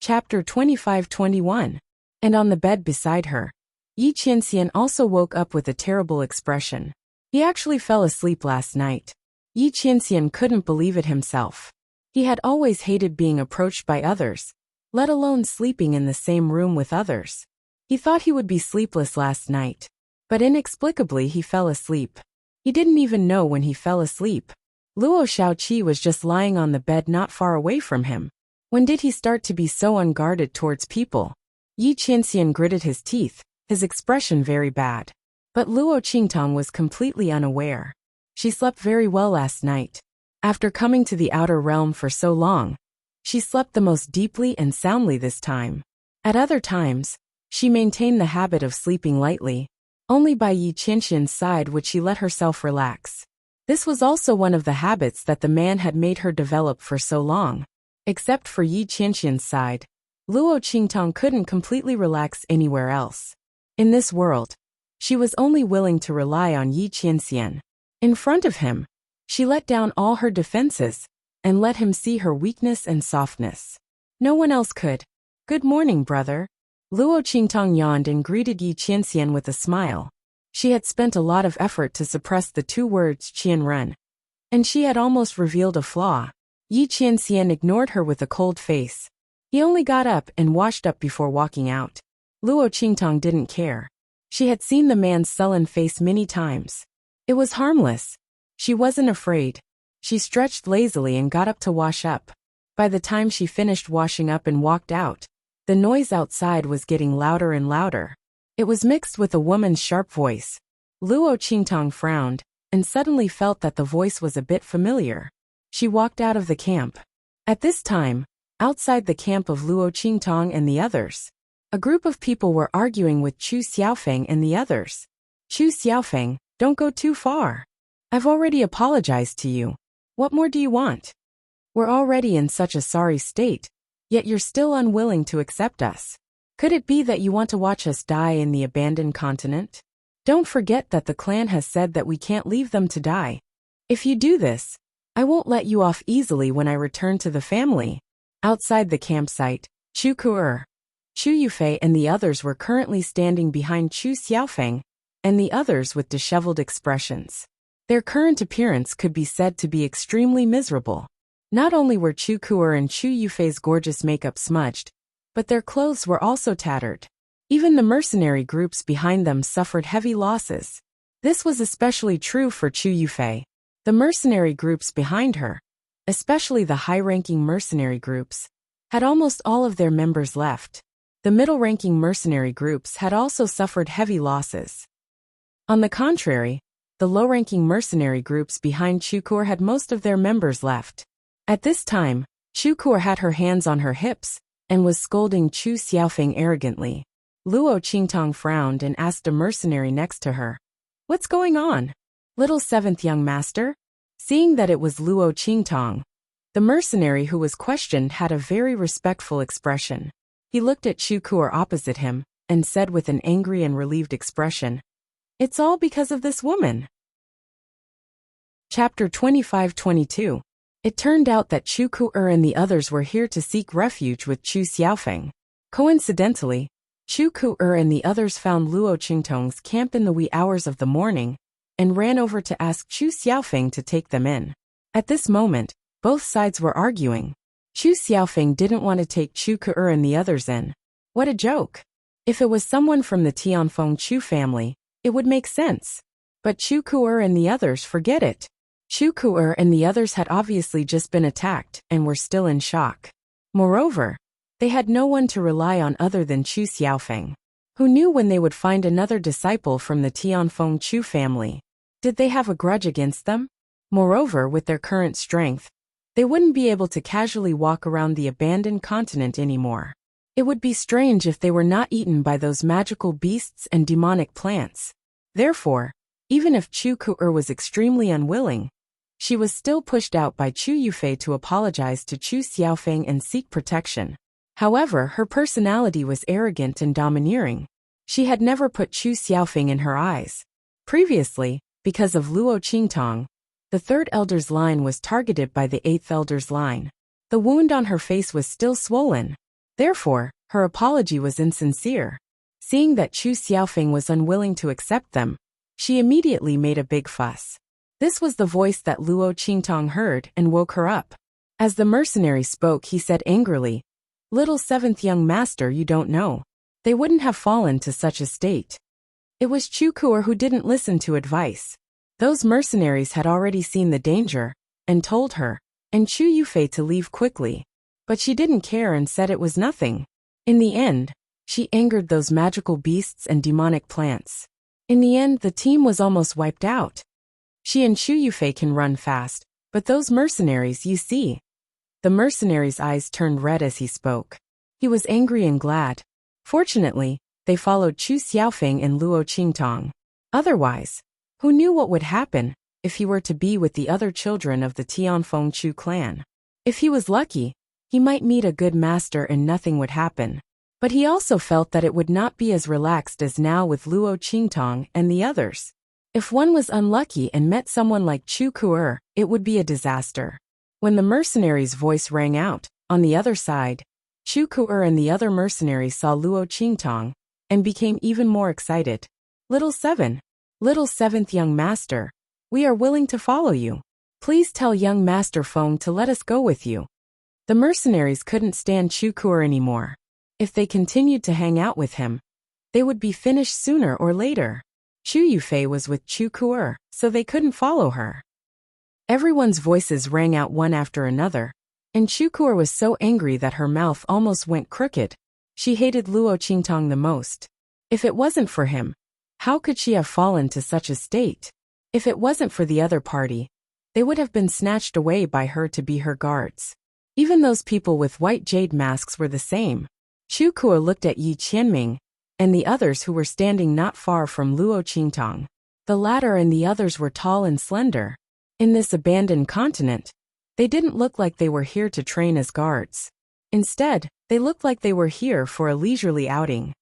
Chapter 25-21. And on the bed beside her, Yi Qianxian also woke up with a terrible expression. He actually fell asleep last night. Yi Qianxian couldn't believe it himself. He had always hated being approached by others, let alone sleeping in the same room with others. He thought he would be sleepless last night. But inexplicably he fell asleep. He didn't even know when he fell asleep. Luo Shaoqi was just lying on the bed not far away from him. When did he start to be so unguarded towards people? Yi Qianxian gritted his teeth, his expression very bad. But Luo Qingtong was completely unaware. She slept very well last night. After coming to the outer realm for so long, she slept the most deeply and soundly this time. At other times, she maintained the habit of sleeping lightly. Only by Yi Qianxian's side would she let herself relax. This was also one of the habits that the man had made her develop for so long. Except for Yi Qianxian's side, Luo Qingtong couldn't completely relax anywhere else. In this world, she was only willing to rely on Yi Qianxian. In front of him, she let down all her defenses and let him see her weakness and softness. No one else could. Good morning, brother. Luo Qingtong yawned and greeted Yi Qianxian with a smile. She had spent a lot of effort to suppress the two words Qianren, and she had almost revealed a flaw. Yi Qianxian ignored her with a cold face. He only got up and washed up before walking out. Luo Qingtong didn't care. She had seen the man's sullen face many times. It was harmless. She wasn't afraid. She stretched lazily and got up to wash up. By the time she finished washing up and walked out, the noise outside was getting louder and louder. It was mixed with a woman's sharp voice. Luo Qingtong frowned, and suddenly felt that the voice was a bit familiar. She walked out of the camp. At this time, outside the camp of Luo Qingtong and the others, a group of people were arguing with Chu Xiaofeng and the others. Chu Xiaofeng, don't go too far. I've already apologized to you. What more do you want? We're already in such a sorry state, yet you're still unwilling to accept us. Could it be that you want to watch us die in the abandoned continent? Don't forget that the clan has said that we can't leave them to die. If you do this, I won't let you off easily when I return to the family. Outside the campsite, Chu Ku'er, Chu Yufei and the others were currently standing behind Chu Xiaofeng and the others with disheveled expressions. Their current appearance could be said to be extremely miserable. Not only were Chu Ku'er and Chu Yufei's gorgeous makeup smudged, but their clothes were also tattered. Even the mercenary groups behind them suffered heavy losses. This was especially true for Chu Yufei. The mercenary groups behind her, especially the high-ranking mercenary groups, had almost all of their members left. The middle-ranking mercenary groups had also suffered heavy losses. On the contrary, the low-ranking mercenary groups behind Chu Ku'er had most of their members left. At this time, Chu Ku'er had her hands on her hips and was scolding Chu Xiaofeng arrogantly. Luo Qingtong frowned and asked a mercenary next to her, "What's going on, little seventh young master?" Seeing that it was Luo Qingtong, the mercenary who was questioned had a very respectful expression. He looked at Chu Ku'er opposite him and said with an angry and relieved expression, "It's all because of this woman." Chapter 25-22. It turned out that Chu Ku'er and the others were here to seek refuge with Chu Xiaofeng. Coincidentally, Chu Ku'er and the others found Luo Qingtong's camp in the wee hours of the morning and ran over to ask Chu Xiaofeng to take them in. At this moment, both sides were arguing. Chu Xiaofeng didn't want to take Chu Ku'er and the others in. What a joke! If it was someone from the Tianfeng Chu family, it would make sense. But Chu Ku'er and the others, forget it. Chu Ku'er and the others had obviously just been attacked and were still in shock. Moreover, they had no one to rely on other than Chu Xiaofeng. Who knew when they would find another disciple from the Tianfeng Chu family? Did they have a grudge against them? Moreover, with their current strength, they wouldn't be able to casually walk around the abandoned continent anymore. It would be strange if they were not eaten by those magical beasts and demonic plants. Therefore, even if Chu Ku'er was extremely unwilling, she was still pushed out by Chu Yufei to apologize to Chu Xiaofeng and seek protection. However, her personality was arrogant and domineering. She had never put Chu Xiaofeng in her eyes. Previously, because of Luo Qingtong, the third elder's line was targeted by the eighth elder's line. The wound on her face was still swollen, Therefore, her apology was insincere. Seeing that Chu Xiaofeng was unwilling to accept them, she immediately made a big fuss. This was the voice that Luo Qingtong heard and woke her up. As the mercenary spoke, he said angrily, "Little seventh young master, you don't know. They wouldn't have fallen to such a state." It was Chu Kuer who didn't listen to advice. Those mercenaries had already seen the danger, and told her, and Chu Yufei to leave quickly. But she didn't care and said it was nothing. In the end, she angered those magical beasts and demonic plants. In the end, the team was almost wiped out. She and Chu Yufei can run fast, but those mercenaries, you see. The mercenary's eyes turned red as he spoke. He was angry and glad. Fortunately, they followed Chu Xiaofeng and Luo Qingtong. Otherwise, who knew what would happen if he were to be with the other children of the Tianfeng Chu clan? If he was lucky, he might meet a good master and nothing would happen. But he also felt that it would not be as relaxed as now with Luo Qingtong and the others. If one was unlucky and met someone like Chu Kuer, it would be a disaster. When the mercenary's voice rang out, on the other side, Chu Kuer and the other mercenaries saw Luo Qingtong and became even more excited. Little seventh young master, we are willing to follow you. Please tell young Master Feng to let us go with you. The mercenaries couldn't stand Chu Kuer anymore. If they continued to hang out with him, they would be finished sooner or later. Chu Yufei was with Chu Kuer, so they couldn't follow her. Everyone's voices rang out one after another, and Chu Kuer was so angry that her mouth almost went crooked. She hated Luo Qingtong the most. If it wasn't for him, how could she have fallen to such a state? If it wasn't for the other party, they would have been snatched away by her to be her guards. Even those people with white jade masks were the same. Chu Kuo looked at Yi Qianming and the others who were standing not far from Luo Qingtong. The latter and the others were tall and slender. In this abandoned continent, they didn't look like they were here to train as guards. Instead, they looked like they were here for a leisurely outing.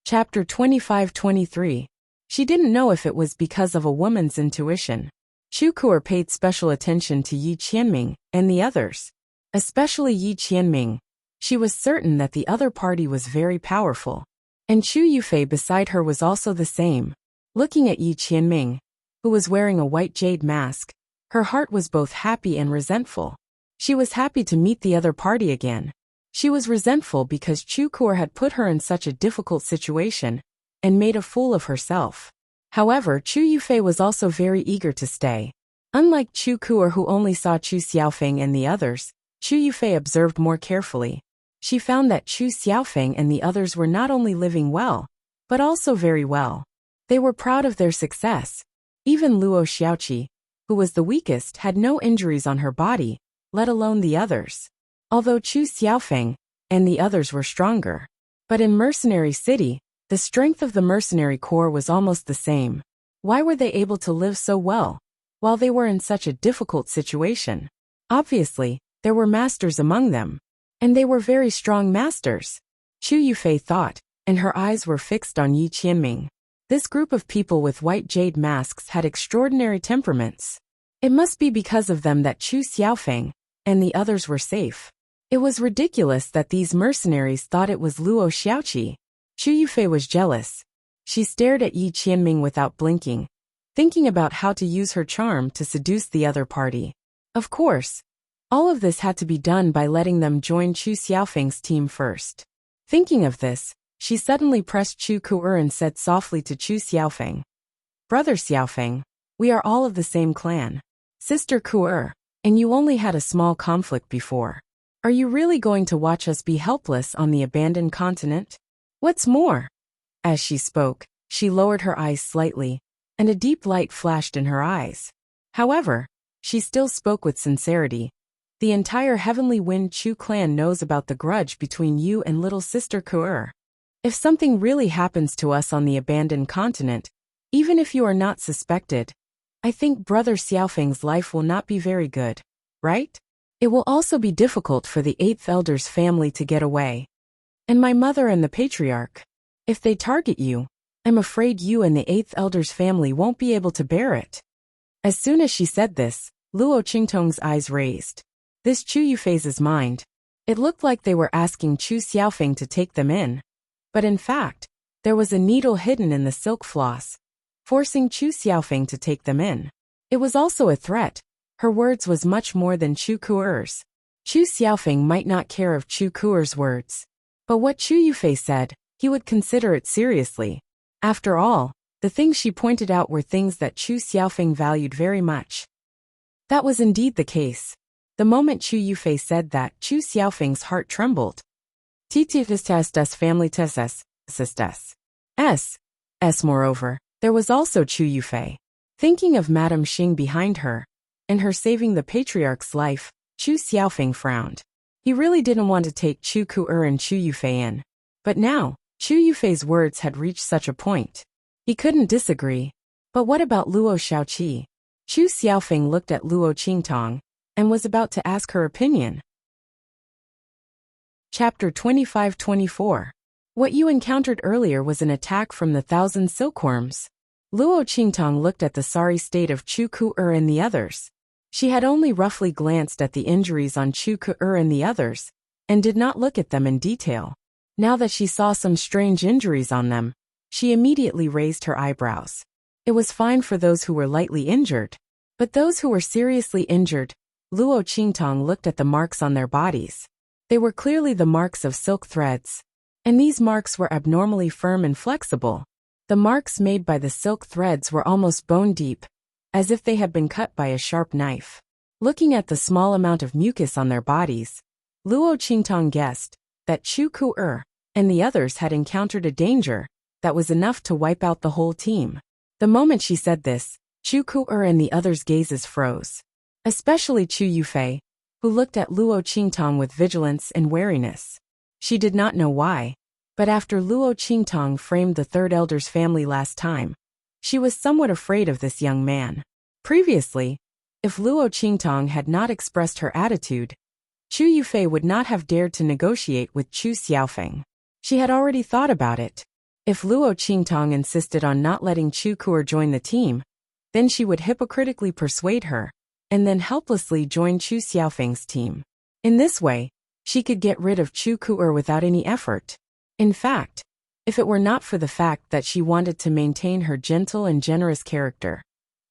Chapter 25-23. She didn't know if it was because of a woman's intuition. Chu Kuer paid special attention to Yi Qianming and the others. Especially Yi Qianming. She was certain that the other party was very powerful. And Chu Yufei beside her was also the same. Looking at Yi Qianming, who was wearing a white jade mask, her heart was both happy and resentful. She was happy to meet the other party again. She was resentful because Chu Kuer had put her in such a difficult situation and made a fool of herself. However, Chu Yufei was also very eager to stay. Unlike Chu Kuer, who only saw Chu Xiaofeng and the others, Chu Yufei observed more carefully. She found that Chu Xiaofeng and the others were not only living well, but also very well. They were proud of their success. Even Luo Xiaoqi, who was the weakest, had no injuries on her body, let alone the others. Although Chu Xiaofeng and the others were stronger. But in Mercenary City, the strength of the mercenary corps was almost the same. Why were they able to live so well, while they were in such a difficult situation? Obviously, there were masters among them. And they were very strong masters. Chu Yufei thought, and her eyes were fixed on Yi Qianming. This group of people with white jade masks had extraordinary temperaments. It must be because of them that Chu Xiaofeng and the others were safe. It was ridiculous that these mercenaries thought it was Luo Xiaoqi. Chu Yufei was jealous. She stared at Yi Qianming without blinking, thinking about how to use her charm to seduce the other party. Of course, all of this had to be done by letting them join Chu Xiaofeng's team first. Thinking of this, she suddenly pressed Chu Kuer and said softly to Chu Xiaofeng, "Brother Xiaofeng, we are all of the same clan. Sister Kuer, and you only had a small conflict before. Are you really going to watch us be helpless on the abandoned continent? What's more?" As she spoke, she lowered her eyes slightly, and a deep light flashed in her eyes. However, she still spoke with sincerity. The entire Heavenly Wind Chu clan knows about the grudge between you and little sister Kuer. If something really happens to us on the abandoned continent, even if you are not suspected, I think Brother Xiaofeng's life will not be very good, right? It will also be difficult for the 8th Elder's family to get away. And my mother and the Patriarch. If they target you, I'm afraid you and the 8th Elder's family won't be able to bear it. As soon as she said this, Luo Qingtong's eyes raised. This Chu Yufei's mind. It looked like they were asking Chu Xiaofeng to take them in. But in fact, there was a needle hidden in the silk floss, forcing Chu Xiaofeng to take them in. It was also a threat. Her words was much more than Chu Kuer's. Chu Xiaofeng might not care of Chu Kuer's words, but what Chu Yufei said, he would consider it seriously. After all, the things she pointed out were things that Chu Xiaofeng valued very much. That was indeed the case. The moment Chu Yufei said that, Chu Xiaofeng's heart trembled. Tititas family tesses, sistes. Moreover, there was also Chu Yufei. Thinking of Madame Xing behind her, and her saving the patriarch's life, Chu Xiaofeng frowned. He really didn't want to take Chu Kuer and Chu Yufei in. But now, Chu Yufei's words had reached such a point. He couldn't disagree. But what about Luo Xiaoqi? Chu Xiaofeng looked at Luo Qingtong, and was about to ask her opinion. Chapter 25-24. What you encountered earlier was an attack from the 1,000 silkworms. Luo Qingtong looked at the sorry state of Chu Kuer and the others. She had only roughly glanced at the injuries on Chu Kuer and the others, and did not look at them in detail. Now that she saw some strange injuries on them, she immediately raised her eyebrows. It was fine for those who were lightly injured, but those who were seriously injured, Luo Qingtong looked at the marks on their bodies. They were clearly the marks of silk threads, and these marks were abnormally firm and flexible. The marks made by the silk threads were almost bone deep, as if they had been cut by a sharp knife. Looking at the small amount of mucus on their bodies, Luo Qingtong guessed that Chu Kuer and the others had encountered a danger that was enough to wipe out the whole team. The moment she said this, Chu Kuer and the others' gazes froze. Especially Chu Yufei, who looked at Luo Qingtong with vigilance and wariness. She did not know why, but after Luo Qingtong framed the third elder's family last time, she was somewhat afraid of this young man. Previously, if Luo Qingtong had not expressed her attitude, Chu Yufei would not have dared to negotiate with Chu Xiaofeng. She had already thought about it. If Luo Qingtong insisted on not letting Chu Kuer join the team, then she would hypocritically persuade her, and then helplessly join Chu Xiaofeng's team. In this way, she could get rid of Chu Kuer without any effort. In fact, if it were not for the fact that she wanted to maintain her gentle and generous character,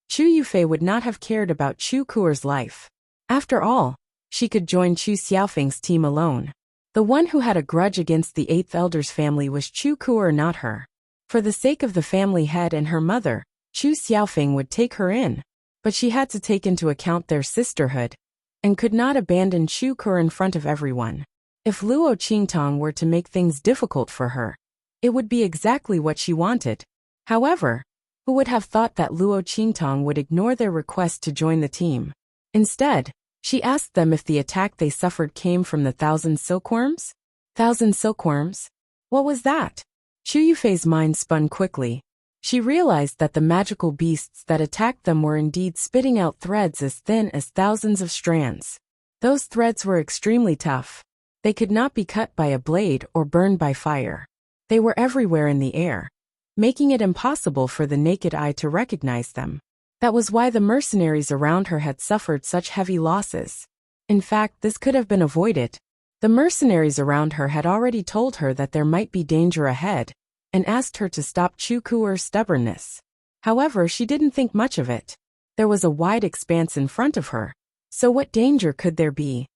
Chu Yufei would not have cared about Chu Kuer's life. After all, she could join Chu Xiaofeng's team alone. The one who had a grudge against the 8th elder's family was Chu Kuer, not her. For the sake of the family head and her mother, Chu Xiaofeng would take her in, but she had to take into account their sisterhood, and could not abandon Chu Kuer in front of everyone. If Luo Qingtong were to make things difficult for her, it would be exactly what she wanted. However, who would have thought that Luo Qingtong would ignore their request to join the team? Instead, she asked them if the attack they suffered came from the 1,000 silkworms? 1,000 silkworms? What was that? Chu Yufei's mind spun quickly. She realized that the magical beasts that attacked them were indeed spitting out threads as thin as thousands of strands. Those threads were extremely tough. They could not be cut by a blade or burned by fire. They were everywhere in the air, making it impossible for the naked eye to recognize them. That was why the mercenaries around her had suffered such heavy losses. In fact, this could have been avoided. The mercenaries around her had already told her that there might be danger ahead, and asked her to stop Chu Kuer's stubbornness. However, she didn't think much of it. There was a wide expanse in front of her, so what danger could there be?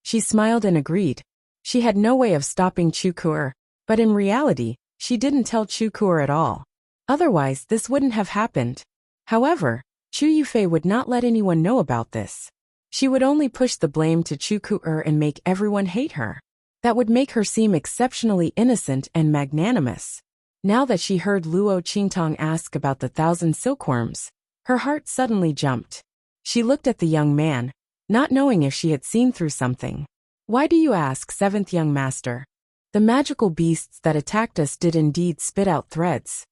She smiled and agreed. She had no way of stopping Chu Kuer, but in reality, she didn't tell Chu Kuer at all. Otherwise, this wouldn't have happened. However, Chu Yufei would not let anyone know about this. She would only push the blame to Chu Kuer and make everyone hate her. That would make her seem exceptionally innocent and magnanimous. Now that she heard Luo Qingtong ask about the 1,000 silkworms, her heart suddenly jumped. She looked at the young man, not knowing if she had seen through something. Why do you ask, 7th young master? The magical beasts that attacked us did indeed spit out threads.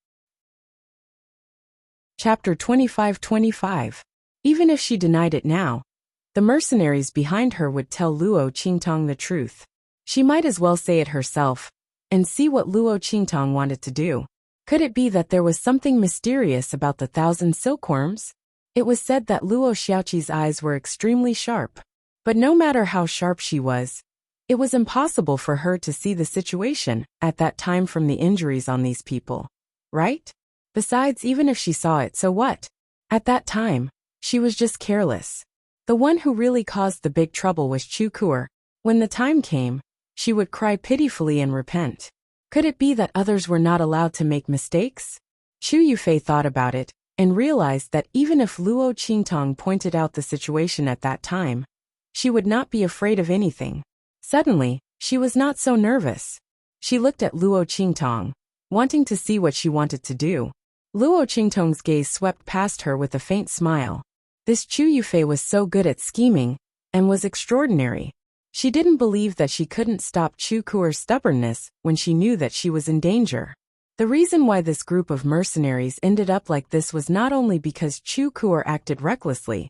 Chapter 25-25. Even if she denied it now, the mercenaries behind her would tell Luo Qingtong the truth. She might as well say it herself, and see what Luo Qingtong wanted to do. Could it be that there was something mysterious about the 1,000 silkworms? It was said that Luo Xiaoqi's eyes were extremely sharp. But no matter how sharp she was, It was impossible for her to see the situation at that time from the injuries on these people. Right? Besides, even if she saw it, so what? At that time, she was just careless. The one who really caused the big trouble was Chu Kuer. When the time came, she would cry pitifully and repent. Could it be that others were not allowed to make mistakes? Chu Yufei thought about it, and realized that even if Luo Qingtong pointed out the situation at that time, she would not be afraid of anything. Suddenly, she was not so nervous. She looked at Luo Qingtong, wanting to see what she wanted to do. Luo Qingtong's gaze swept past her with a faint smile. This Chu Yufei was so good at scheming, and was extraordinary. She didn't believe that she couldn't stop Chu Kuer's stubbornness when she knew that she was in danger. The reason why this group of mercenaries ended up like this was not only because Chu Kuer acted recklessly,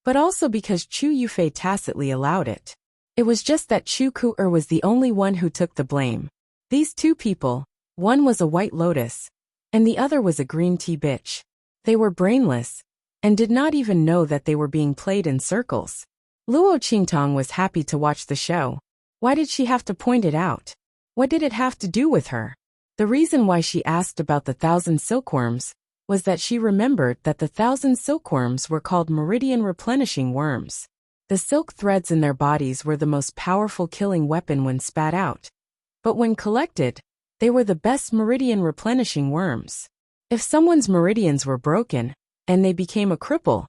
but also because Chu Yufei tacitly allowed it. It was just that Chu Kuer was the only one who took the blame. These two people, one was a white lotus, and the other was a green tea bitch. They were brainless, and did not even know that they were being played in circles. Luo Qingtong was happy to watch the show. Why did she have to point it out? What did it have to do with her? The reason why she asked about the 1,000 silkworms was that she remembered that the 1,000 silkworms were called meridian replenishing worms. The silk threads in their bodies were the most powerful killing weapon when spat out. But when collected, they were the best meridian replenishing worms. If someone's meridians were broken, and they became a cripple,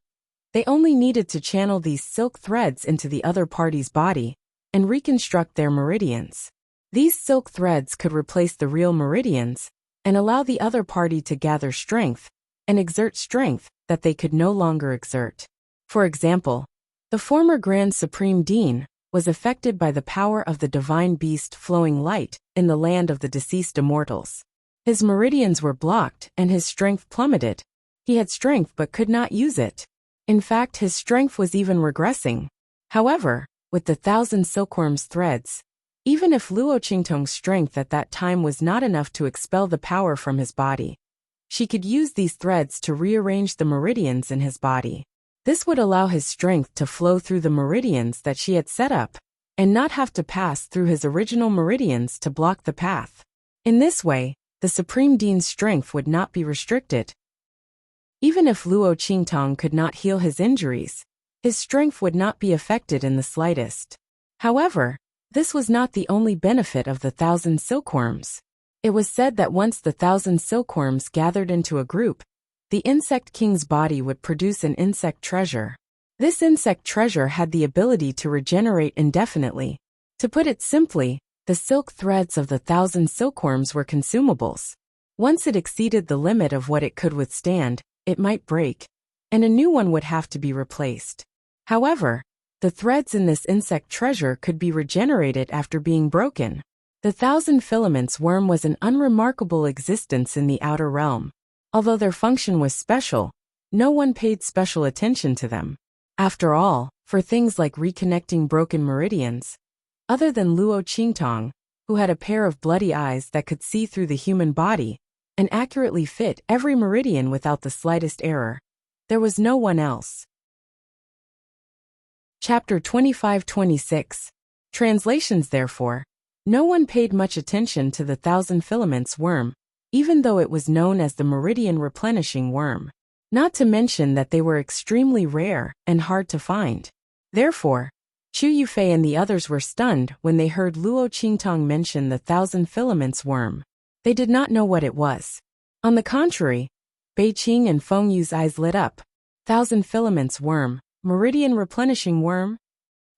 they only needed to channel these silk threads into the other party's body and reconstruct their meridians. These silk threads could replace the real meridians and allow the other party to gather strength and exert strength that they could no longer exert. For example, the former Grand Supreme Dean was affected by the power of the divine beast flowing light in the land of the deceased immortals. His meridians were blocked and his strength plummeted. He had strength but could not use it. In fact, his strength was even regressing. However, with the 1,000 silkworms threads, even if Luo Qingtong's strength at that time was not enough to expel the power from his body, she could use these threads to rearrange the meridians in his body. This would allow his strength to flow through the meridians that she had set up, and not have to pass through his original meridians to block the path. In this way, the Supreme Dean's strength would not be restricted. Even if Luo Qingtong could not heal his injuries, his strength would not be affected in the slightest. However, this was not the only benefit of the 1,000 silkworms. It was said that once the 1,000 silkworms gathered into a group, the insect king's body would produce an insect treasure. This insect treasure had the ability to regenerate indefinitely. To put it simply, the silk threads of the 1,000 silkworms were consumables. Once it exceeded the limit of what it could withstand, it might break, and a new one would have to be replaced. However, the threads in this insect treasure could be regenerated after being broken. The 1,000 filaments worm was an unremarkable existence in the outer realm. Although their function was special, no one paid special attention to them. After all, for things like reconnecting broken meridians, other than Luo Qingtong, who had a pair of bloody eyes that could see through the human body and accurately fit every meridian without the slightest error, there was no one else. Chapter 25-26. Translations. Therefore, no one paid much attention to the 1,000 filaments worm, even though it was known as the meridian replenishing worm. Not to mention that they were extremely rare and hard to find. Therefore, Chu Yufei and the others were stunned when they heard Luo Qingtong mention the 1,000 filaments worm. They did not know what it was. On the contrary, Bei Qing and Feng Yu's eyes lit up. 1,000 filaments worm, meridian replenishing worm?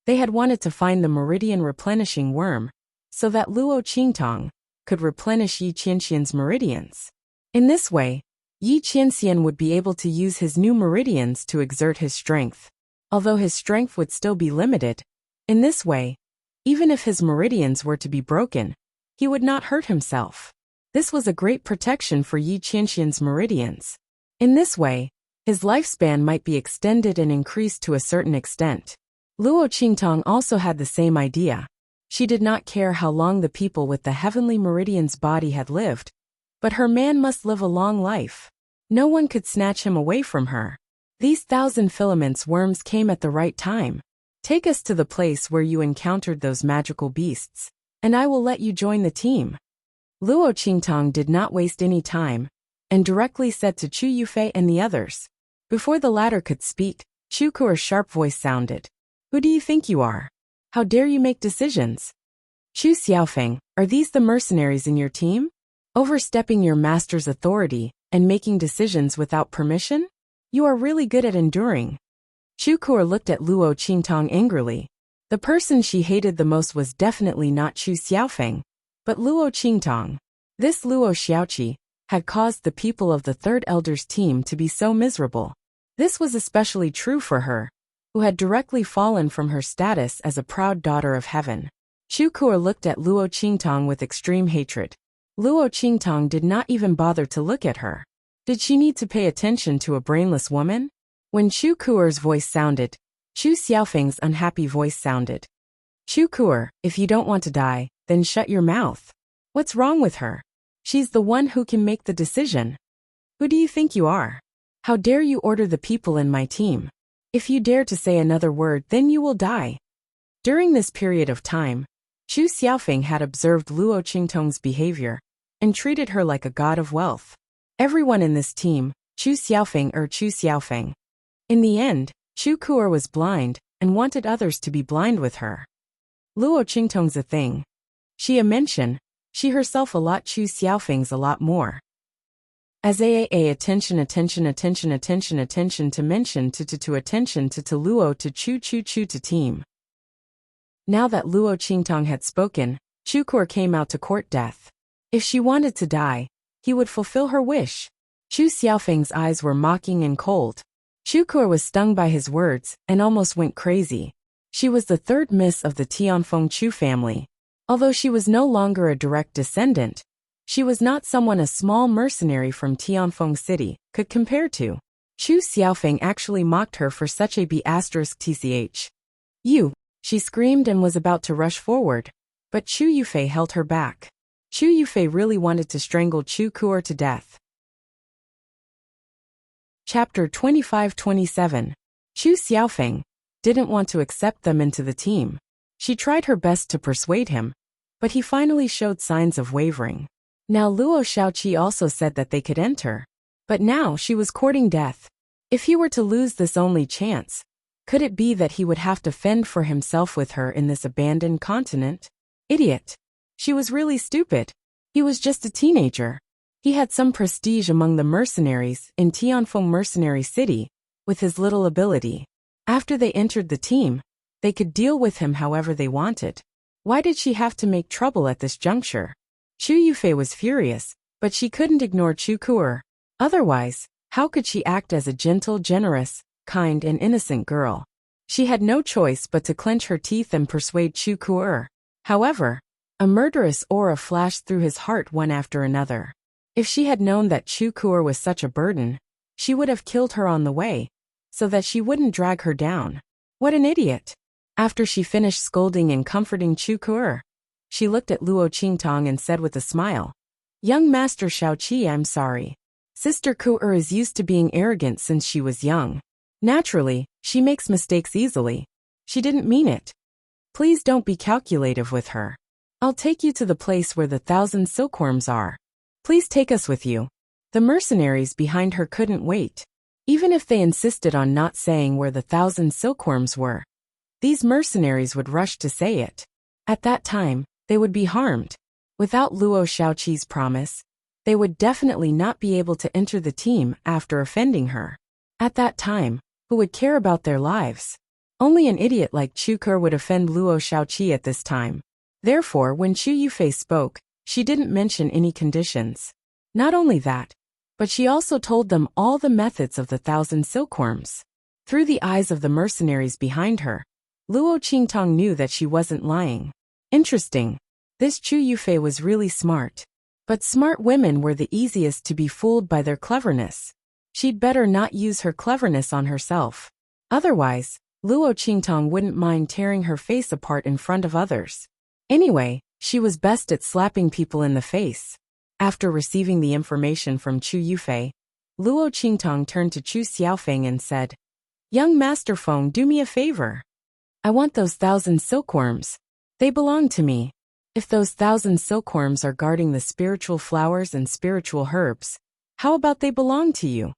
They had wanted to find the meridian replenishing worm, so that Luo Qingtong could replenish Yi Qianxian's meridians. In this way, Yi Qianxian would be able to use his new meridians to exert his strength. Although his strength would still be limited, in this way, even if his meridians were to be broken, he would not hurt himself. This was a great protection for Yi Qianxian's meridians. In this way, his lifespan might be extended and increased to a certain extent. Luo Qingtong also had the same idea. She did not care how long the people with the heavenly meridian's body had lived, but her man must live a long life. No one could snatch him away from her. These 1,000 filaments worms came at the right time. Take us to the place where you encountered those magical beasts, and I will let you join the team. Luo Qingtong did not waste any time, and directly said to Chu Yufei and the others. Before the latter could speak, Chu Kuo's sharp voice sounded. Who do you think you are? How dare you make decisions? Chu Xiaofeng, are these the mercenaries in your team? Overstepping your master's authority and making decisions without permission? You are really good at enduring. Chu Kuo looked at Luo Qingtong angrily. The person she hated the most was definitely not Chu Xiaofeng, but Luo Qingtong. This Luo Xiaoqi had caused the people of the Third Elder's team to be so miserable. This was especially true for her, who had directly fallen from her status as a proud daughter of heaven. Chu Kuo looked at Luo Qingtong with extreme hatred. Luo Qingtong did not even bother to look at her. Did she need to pay attention to a brainless woman? When Chu Kuo's voice sounded, Chu Xiaofeng's unhappy voice sounded. Chu Kuo, if you don't want to die, then shut your mouth. What's wrong with her? She's the one who can make the decision. Who do you think you are? How dare you order the people in my team? If you dare to say another word, then you will die. During this period of time, Chu Xiaofeng had observed Luo Qingtong's behavior and treated her like a god of wealth. Everyone in this team, Chu Xiaofeng. In the end, Chu Kuo was blind and wanted others to be blind with her. Luo Qingtong's a thing. She a mention, she herself a lot, Chu Xiaofeng's a lot more. As attention to mention to attention to Luo to Chu to team. Now that Luo Qingtong had spoken, Chu Kuo came out to court death. If she wanted to die, he would fulfill her wish. Chu Xiaofeng's eyes were mocking and cold. Chu Kuo was stung by his words and almost went crazy. She was the third miss of the Tianfeng Chu family. Although she was no longer a direct descendant, she was not someone a small mercenary from Tianfeng City could compare to. Chu Xiaofeng actually mocked her for such a b***tch. You, she screamed and was about to rush forward, but Chu Yufei held her back. Chu Yufei really wanted to strangle Chu Kuo to death. Chapter 25-27. Chu Xiaofeng didn't want to accept them into the team. She tried her best to persuade him, but he finally showed signs of wavering. Now Luo Xiaoqi also said that they could enter, but now she was courting death. If he were to lose this only chance, could it be that he would have to fend for himself with her in this abandoned continent? Idiot. She was really stupid. He was just a teenager. He had some prestige among the mercenaries in Tianfeng Mercenary City, with his little ability. After they entered the team, they could deal with him however they wanted. Why did she have to make trouble at this juncture? Chu Yufei was furious, but she couldn't ignore Chu Kuo. Otherwise, how could she act as a gentle, generous, kind and innocent girl? She had no choice but to clench her teeth and persuade Chu Kuo. However, a murderous aura flashed through his heart one after another. If she had known that Chu Kuo was such a burden, she would have killed her on the way, so that she wouldn't drag her down. What an idiot! After she finished scolding and comforting Chu Kuo, she looked at Luo Qingtong and said with a smile, Young Master Xiaoqi, I'm sorry. Sister Kuo is used to being arrogant since she was young. Naturally, she makes mistakes easily. She didn't mean it. Please don't be calculative with her. I'll take you to the place where the 1,000 silkworms are. Please take us with you. The mercenaries behind her couldn't wait. Even if they insisted on not saying where the 1,000 silkworms were, these mercenaries would rush to say it. At that time, they would be harmed. Without Luo Xiaoqi's promise, they would definitely not be able to enter the team after offending her. At that time, who would care about their lives? Only an idiot like Chu Kuo would offend Luo Xiaoqi at this time. Therefore, when Chu Yufei spoke, she didn't mention any conditions. Not only that, but she also told them all the methods of the 1,000 silkworms. Through the eyes of the mercenaries behind her, Luo Qingtong knew that she wasn't lying. Interesting. This Chu Yufei was really smart. But smart women were the easiest to be fooled by their cleverness. She'd better not use her cleverness on herself. Otherwise, Luo Qingtong wouldn't mind tearing her face apart in front of others. Anyway, she was best at slapping people in the face. After receiving the information from Chu Yufei, Luo Qingtong turned to Chu Xiaofeng and said, Young Master Feng, do me a favor. I want those 1,000 silkworms. They belong to me. If those 1,000 silkworms are guarding the spiritual flowers and spiritual herbs, how about they belong to you?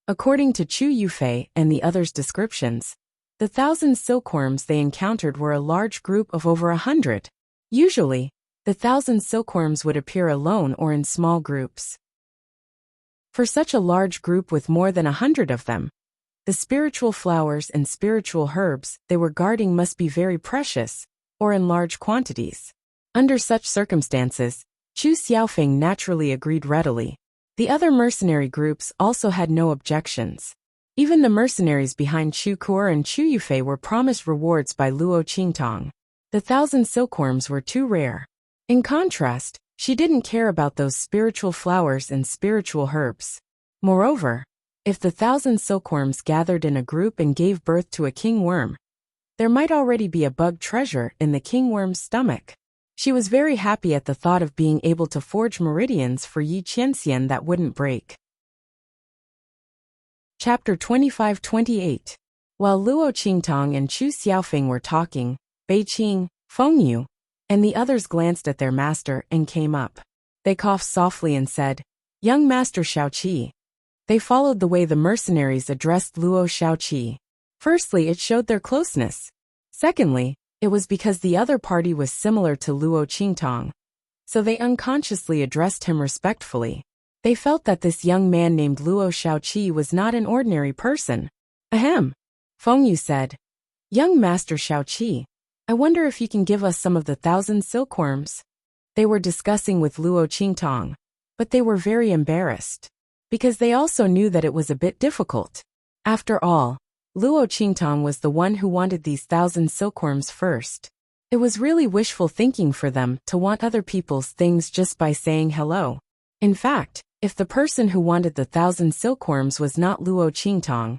According to Chu Yufei and the others' descriptions, the 1,000 silkworms they encountered were a large group of over 100. Usually, the 1,000 silkworms would appear alone or in small groups. For such a large group with more than 100 of them, the spiritual flowers and spiritual herbs they were guarding must be very precious, or in large quantities. Under such circumstances, Chu Xiaofeng naturally agreed readily. The other mercenary groups also had no objections. Even the mercenaries behind Chu Kuer and Chu Yufei were promised rewards by Luo Qingtong. The 1,000 silkworms were too rare. In contrast, she didn't care about those spiritual flowers and spiritual herbs. Moreover, if the 1,000 silkworms gathered in a group and gave birth to a king worm, there might already be a bug treasure in the king worm's stomach. She was very happy at the thought of being able to forge meridians for Yi Qianxian that wouldn't break. Chapter 25-28. While Luo Qingtong and Chu Xiaofeng were talking, Bei Qing, Feng Yu, and the others glanced at their master and came up. They coughed softly and said, "Young Master Shaoqi." They followed the way the mercenaries addressed Luo Shaoqi. Firstly, it showed their closeness. Secondly, it was because the other party was similar to Luo Qingtong, so they unconsciously addressed him respectfully. They felt that this young man named Luo Shaoqi was not an ordinary person. Ahem. Feng Yu said, "Young Master Shaoqi, I wonder if you can give us some of the 1,000 silkworms." They were discussing with Luo Qingtong, but they were very embarrassed, because they also knew that it was a bit difficult. After all, Luo Qingtong was the one who wanted these 1,000 silkworms first. It was really wishful thinking for them to want other people's things just by saying hello. In fact, if the person who wanted the 1,000 silkworms was not Luo Qingtong,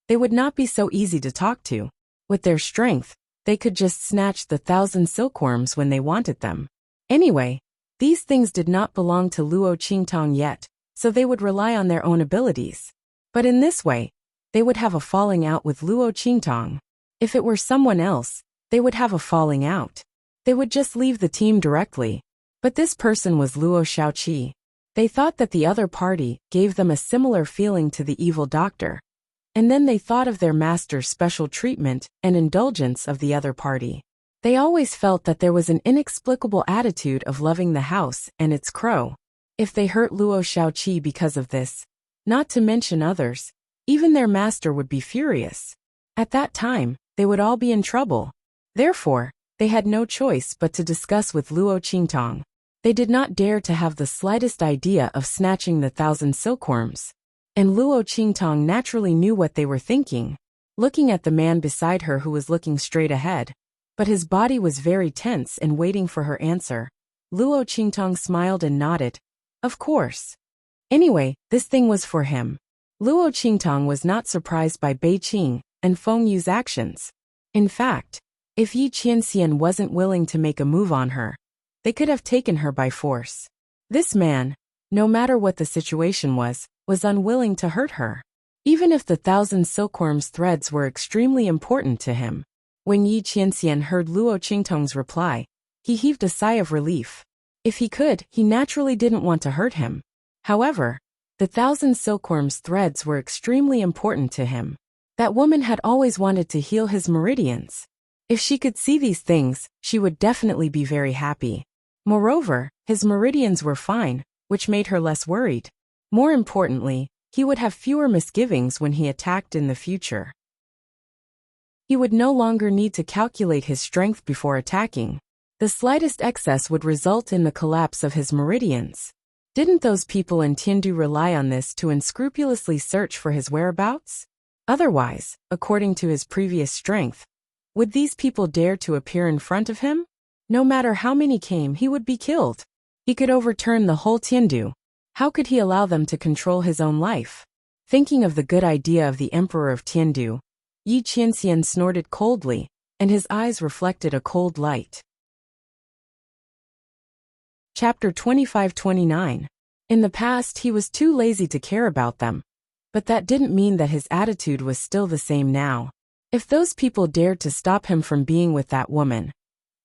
they would not be so easy to talk to. With their strength, they could just snatch the 1,000 silkworms when they wanted them. Anyway, these things did not belong to Luo Qingtong yet, so they would rely on their own abilities. But in this way, they would have a falling out with Luo Qingtong. If it were someone else, they would have a falling out. They would just leave the team directly. But this person was Luo Shaoqi. They thought that the other party gave them a similar feeling to the evil doctor. And then they thought of their master's special treatment and indulgence of the other party. They always felt that there was an inexplicable attitude of loving the house and its crow. If they hurt Luo Shaoqi because of this, not to mention others, even their master would be furious. At that time, they would all be in trouble. Therefore, they had no choice but to discuss with Luo Qingtong. They did not dare to have the slightest idea of snatching the 1,000 silkworms. And Luo Qingtong naturally knew what they were thinking, looking at the man beside her who was looking straight ahead. But his body was very tense and waiting for her answer. Luo Qingtong smiled and nodded. Of course. Anyway, this thing was for him. Luo Qingtong was not surprised by Bei Qing and Feng Yu's actions. In fact, if Yi Qianxian wasn't willing to make a move on her, they could have taken her by force. This man, no matter what the situation was unwilling to hurt her. Even if the 1,000 silkworms threads were extremely important to him. When Yi Qianxian heard Luo Qingtong's reply, he heaved a sigh of relief. If he could, he naturally didn't want to hurt him. However, the 1,000 silkworms threads were extremely important to him. That woman had always wanted to heal his meridians. If she could see these things, she would definitely be very happy. Moreover, his meridians were fine, which made her less worried. More importantly, he would have fewer misgivings when he attacked in the future. He would no longer need to calculate his strength before attacking. The slightest excess would result in the collapse of his meridians. Didn't those people in Tiandu rely on this to unscrupulously search for his whereabouts? Otherwise, according to his previous strength, would these people dare to appear in front of him? No matter how many came, he would be killed. He could overturn the whole Tiandu. How could he allow them to control his own life? Thinking of the good idea of the emperor of Tiandu, Yi Qianxian snorted coldly, and his eyes reflected a cold light. Chapter 25-29. In the past, he was too lazy to care about them. But that didn't mean that his attitude was still the same now. If those people dared to stop him from being with that woman,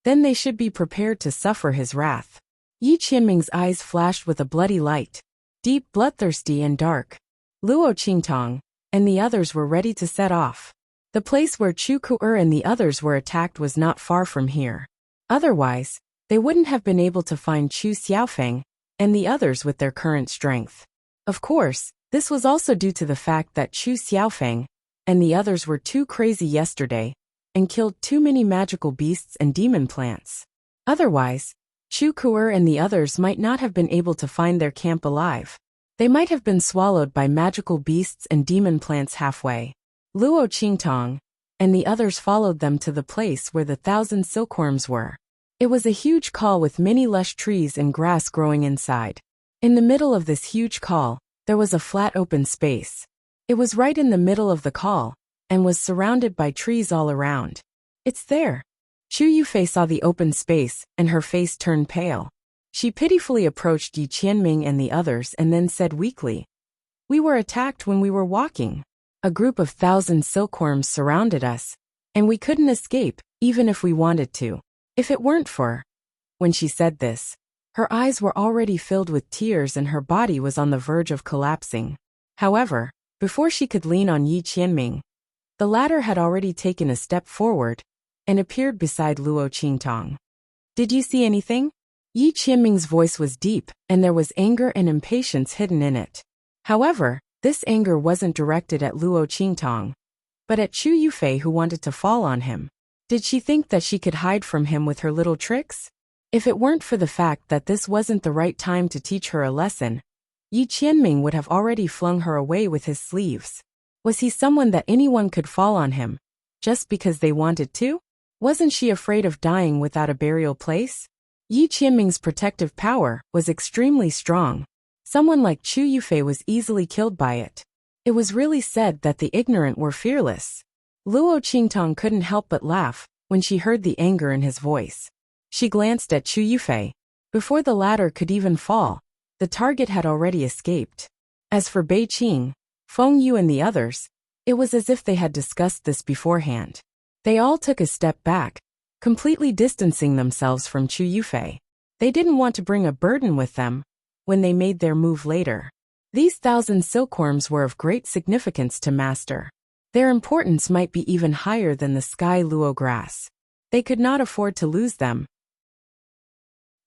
then they should be prepared to suffer his wrath. Yi Qianming's eyes flashed with a bloody light, deep, bloodthirsty and dark. Luo Qingtong and the others were ready to set off. The place where Chu Ku'er and the others were attacked was not far from here. Otherwise, they wouldn't have been able to find Chu Xiaofeng and the others with their current strength. Of course, this was also due to the fact that Chu Xiaofeng and the others were too crazy yesterday and killed too many magical beasts and demon plants. Otherwise, Chu Ku'er and the others might not have been able to find their camp alive. They might have been swallowed by magical beasts and demon plants halfway. Luo Qingtong and the others followed them to the place where the 1,000 silkworms were. It was a huge call with many lush trees and grass growing inside. In the middle of this huge call, there was a flat open space. It was right in the middle of the call and was surrounded by trees all around. It's there. Chu Yufei saw the open space and her face turned pale. She pitifully approached Yi Qianming and the others and then said weakly, "We were attacked when we were walking. A group of 1,000 silkworms surrounded us, and we couldn't escape, even if we wanted to. If it weren't for..." When she said this, her eyes were already filled with tears and her body was on the verge of collapsing. However, before she could lean on Yi Qianming, the latter had already taken a step forward and appeared beside Luo Qingtong. "Did you see anything?" Yi Qianming's voice was deep, and there was anger and impatience hidden in it. However, this anger wasn't directed at Luo Qingtong, but at Chu Yufei, who wanted to fall on him. Did she think that she could hide from him with her little tricks? If it weren't for the fact that this wasn't the right time to teach her a lesson, Yi Qianming would have already flung her away with his sleeves. Was he someone that anyone could fall on him, just because they wanted to? Wasn't she afraid of dying without a burial place? Yi Qianming's protective power was extremely strong. Someone like Chu Yufei was easily killed by it. It was really said that the ignorant were fearless. Luo Qingtong couldn't help but laugh when she heard the anger in his voice. She glanced at Chu Yufei. Before the latter could even fall, the target had already escaped. As for Bei Qing, Feng Yu and the others, it was as if they had discussed this beforehand. They all took a step back, completely distancing themselves from Chu Yufei. They didn't want to bring a burden with them when they made their move later. These 1,000 silkworms were of great significance to Master. Their importance might be even higher than the sky luo grass. They could not afford to lose them.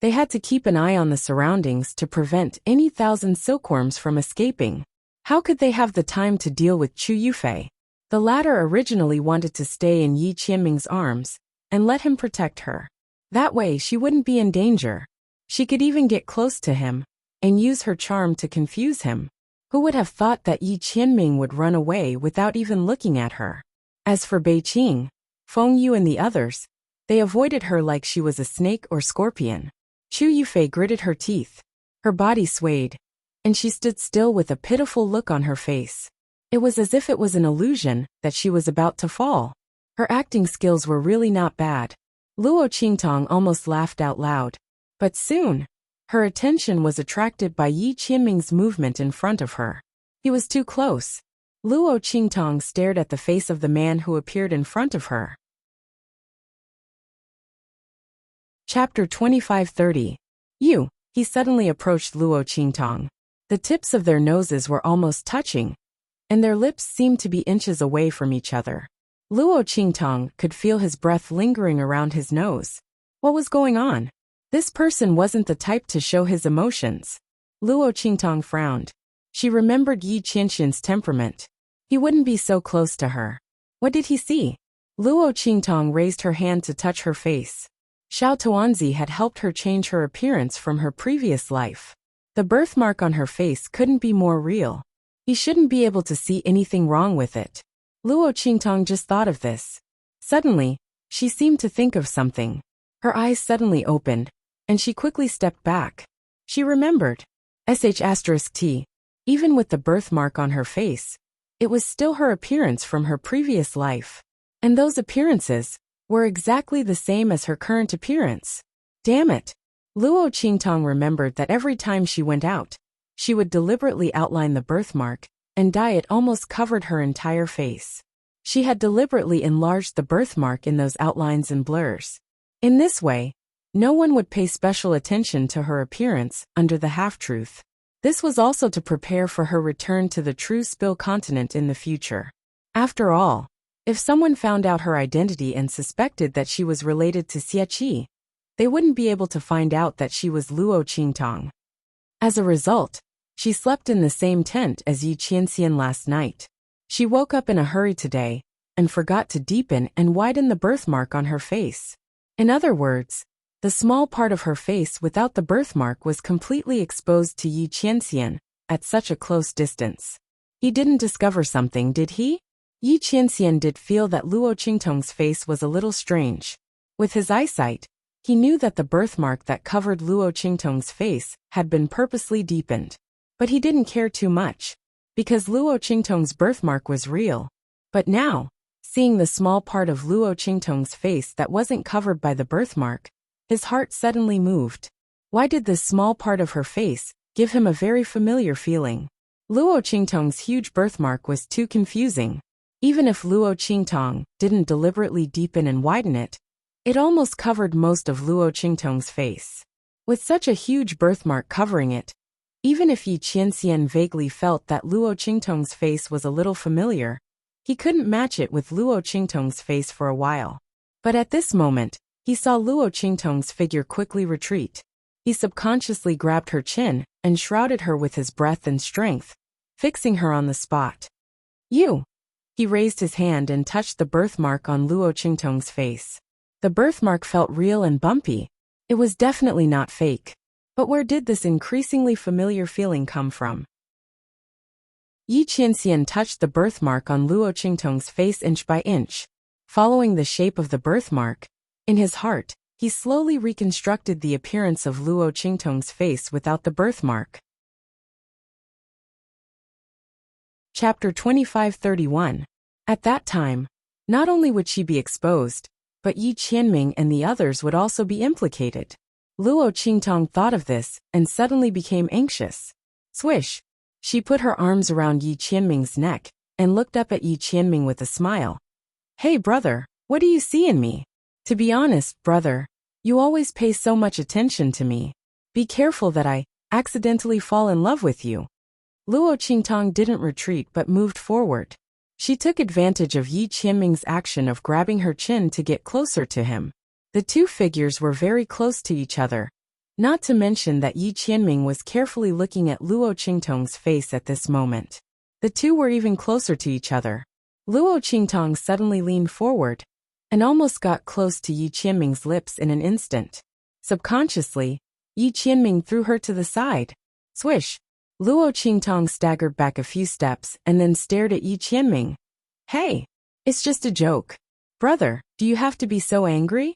They had to keep an eye on the surroundings to prevent any 1,000 silkworms from escaping. How could they have the time to deal with Chu Yufei? The latter originally wanted to stay in Yi Qianming's arms and let him protect her. That way she wouldn't be in danger. She could even get close to him and use her charm to confuse him. Who would have thought that Yi Qianming would run away without even looking at her? As for Bei Qing, Feng Yu and the others, they avoided her like she was a snake or scorpion. Chu Yufei gritted her teeth. Her body swayed, and she stood still with a pitiful look on her face. It was as if it was an illusion that she was about to fall. Her acting skills were really not bad. Luo Qingtong almost laughed out loud. But soon, her attention was attracted by Yi Qianming's movement in front of her. He was too close. Luo Qingtong stared at the face of the man who appeared in front of her. Chapter 25:30. You. He suddenly approached Luo Qingtong. The tips of their noses were almost touching, and their lips seemed to be inches away from each other. Luo Qingtong could feel his breath lingering around his nose. What was going on? This person wasn't the type to show his emotions. Luo Qingtong frowned. She remembered Yi Qianxin's temperament. He wouldn't be so close to her. What did he see? Luo Qingtong raised her hand to touch her face. Xiao Tuanzi had helped her change her appearance from her previous life. The birthmark on her face couldn't be more real. He shouldn't be able to see anything wrong with it. Luo Qingtong just thought of this. Suddenly, she seemed to think of something. Her eyes suddenly opened, and she quickly stepped back. She remembered. *T. Even with the birthmark on her face, it was still her appearance from her previous life. And those appearances were exactly the same as her current appearance. Damn it! Luo Qingtong remembered that every time she went out, she would deliberately outline the birthmark and dye it almost covered her entire face. She had deliberately enlarged the birthmark in those outlines and blurs. In this way, no one would pay special attention to her appearance under the half-truth. This was also to prepare for her return to the true Spill continent in the future. After all, if someone found out her identity and suspected that she was related to Xie, they wouldn't be able to find out that she was Luo Qingtong. As a result, she slept in the same tent as Yi Qianxian last night. She woke up in a hurry today and forgot to deepen and widen the birthmark on her face. In other words, the small part of her face without the birthmark was completely exposed to Yi Qianxian at such a close distance. He didn't discover something, did he? Yi Qianxian did feel that Luo Qingtong's face was a little strange. With his eyesight, he knew that the birthmark that covered Luo Qingtong's face had been purposely deepened. But he didn't care too much, because Luo Qingtong's birthmark was real. But now, seeing the small part of Luo Qingtong's face that wasn't covered by the birthmark, his heart suddenly moved. Why did this small part of her face give him a very familiar feeling? Luo Qingtong's huge birthmark was too confusing. Even if Luo Qingtong didn't deliberately deepen and widen it, it almost covered most of Luo Qingtong's face. With such a huge birthmark covering it, even if Yi Qianxian vaguely felt that Luo Qingtong's face was a little familiar, he couldn't match it with Luo Qingtong's face for a while. But at this moment, he saw Luo Qingtong's figure quickly retreat. He subconsciously grabbed her chin and shrouded her with his breath and strength, fixing her on the spot. You! He raised his hand and touched the birthmark on Luo Qingtong's face. The birthmark felt real and bumpy. It was definitely not fake. But where did this increasingly familiar feeling come from? Yi Qianxian touched the birthmark on Luo Qingtong's face inch by inch. Following the shape of the birthmark, in his heart, he slowly reconstructed the appearance of Luo Qingtong's face without the birthmark. Chapter 2531. At that time, not only would she be exposed, but Yi Qianming and the others would also be implicated. Luo Qingtong thought of this and suddenly became anxious. Swish! She put her arms around Yi Qianming's neck and looked up at Yi Qianming with a smile. Hey brother, what do you see in me? To be honest, brother, you always pay so much attention to me. Be careful that I accidentally fall in love with you. Luo Qingtong didn't retreat but moved forward. She took advantage of Yi Qianming's action of grabbing her chin to get closer to him. The two figures were very close to each other, not to mention that Yi Qianming was carefully looking at Luo Qingtong's face at this moment. The two were even closer to each other. Luo Qingtong suddenly leaned forward and almost got close to Yi Qianming's lips in an instant. Subconsciously, Yi Qianming threw her to the side. Swish! Luo Qingtong staggered back a few steps and then stared at Yi Qianming. Hey! It's just a joke. Brother, do you have to be so angry?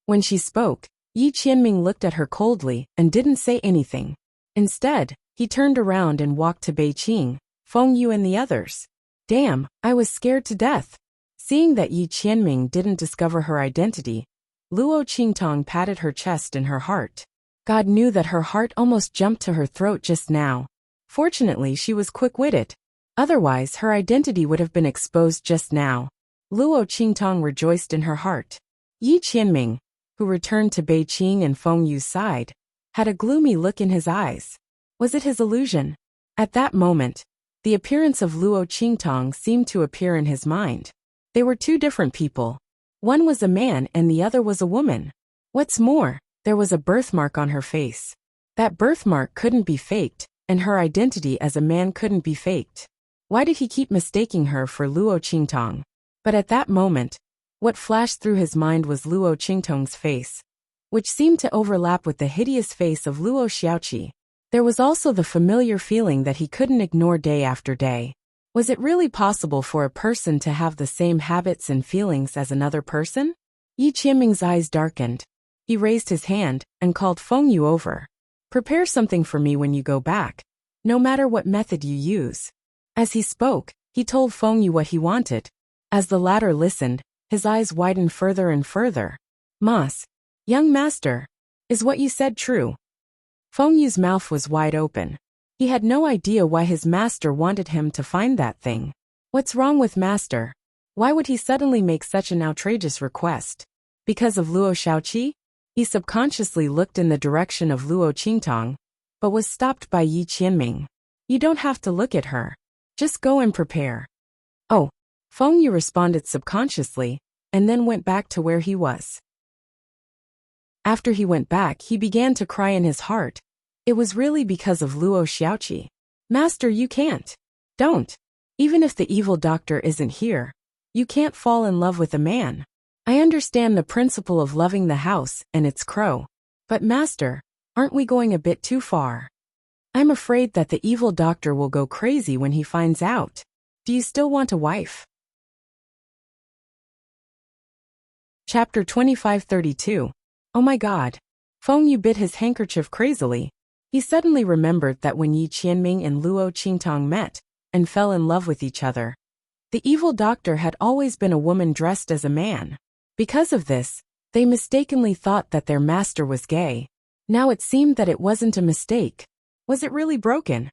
When she spoke, Yi Qianming looked at her coldly and didn't say anything. Instead, he turned around and walked to Beiqing, Fengyu and the others. Damn, I was scared to death. Seeing that Yi Qianming didn't discover her identity, Luo Qingtong patted her chest and her heart. God knew that her heart almost jumped to her throat just now. Fortunately, she was quick-witted. Otherwise, her identity would have been exposed just now. Luo Qingtong rejoiced in her heart. Yi Qianming, who returned to Beiqing and Fengyu's side, had a gloomy look in his eyes. Was it his illusion? At that moment, the appearance of Luo Qingtong seemed to appear in his mind. They were two different people. One was a man and the other was a woman. What's more, there was a birthmark on her face. That birthmark couldn't be faked, and her identity as a man couldn't be faked. Why did he keep mistaking her for Luo Qingtong? But at that moment, what flashed through his mind was Luo Qingtong's face, which seemed to overlap with the hideous face of Luo Xiaoqi. There was also the familiar feeling that he couldn't ignore day after day. Was it really possible for a person to have the same habits and feelings as another person? Yi Qianming's eyes darkened. He raised his hand and called Fengyu over. Prepare something for me when you go back, no matter what method you use. As he spoke, he told Fengyu what he wanted. As the latter listened, his eyes widened further and further. Mas, young master, is what you said true? Fengyu's mouth was wide open. He had no idea why his master wanted him to find that thing. What's wrong with master? Why would he suddenly make such an outrageous request? Because of Luo Xiaoqi? He subconsciously looked in the direction of Luo Qingtong, but was stopped by Yi Qianming. You don't have to look at her. Just go and prepare. Oh, Feng Yu responded subconsciously, and then went back to where he was. After he went back, he began to cry in his heart. It was really because of Luo Xiaoqi. Master, you can't. Don't. Even if the evil doctor isn't here, you can't fall in love with a man. I understand the principle of loving the house and its crow. But master, aren't we going a bit too far? I'm afraid that the evil doctor will go crazy when he finds out. Do you still want a wife? Chapter 2532. Oh my God. Feng Yu bit his handkerchief crazily. He suddenly remembered that when Yi Qianming and Luo Qingtong met and fell in love with each other, the evil doctor had always been a woman dressed as a man. Because of this, they mistakenly thought that their master was gay. Now it seemed that it wasn't a mistake. Was it really broken?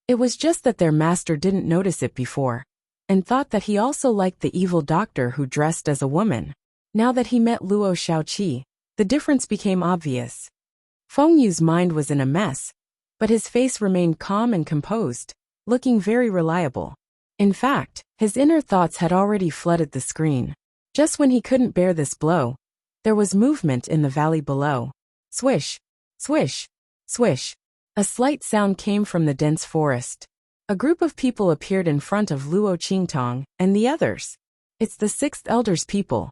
It was just that their master didn't notice it before, and thought that he also liked the evil doctor who dressed as a woman. Now that he met Luo Xiaoqi, the difference became obvious. Feng Yu's mind was in a mess, but his face remained calm and composed, looking very reliable. In fact, his inner thoughts had already flooded the screen. Just when he couldn't bear this blow, there was movement in the valley below. Swish, swish, swish. A slight sound came from the dense forest. A group of people appeared in front of Luo Qingtong and the others. It's the sixth elder's people.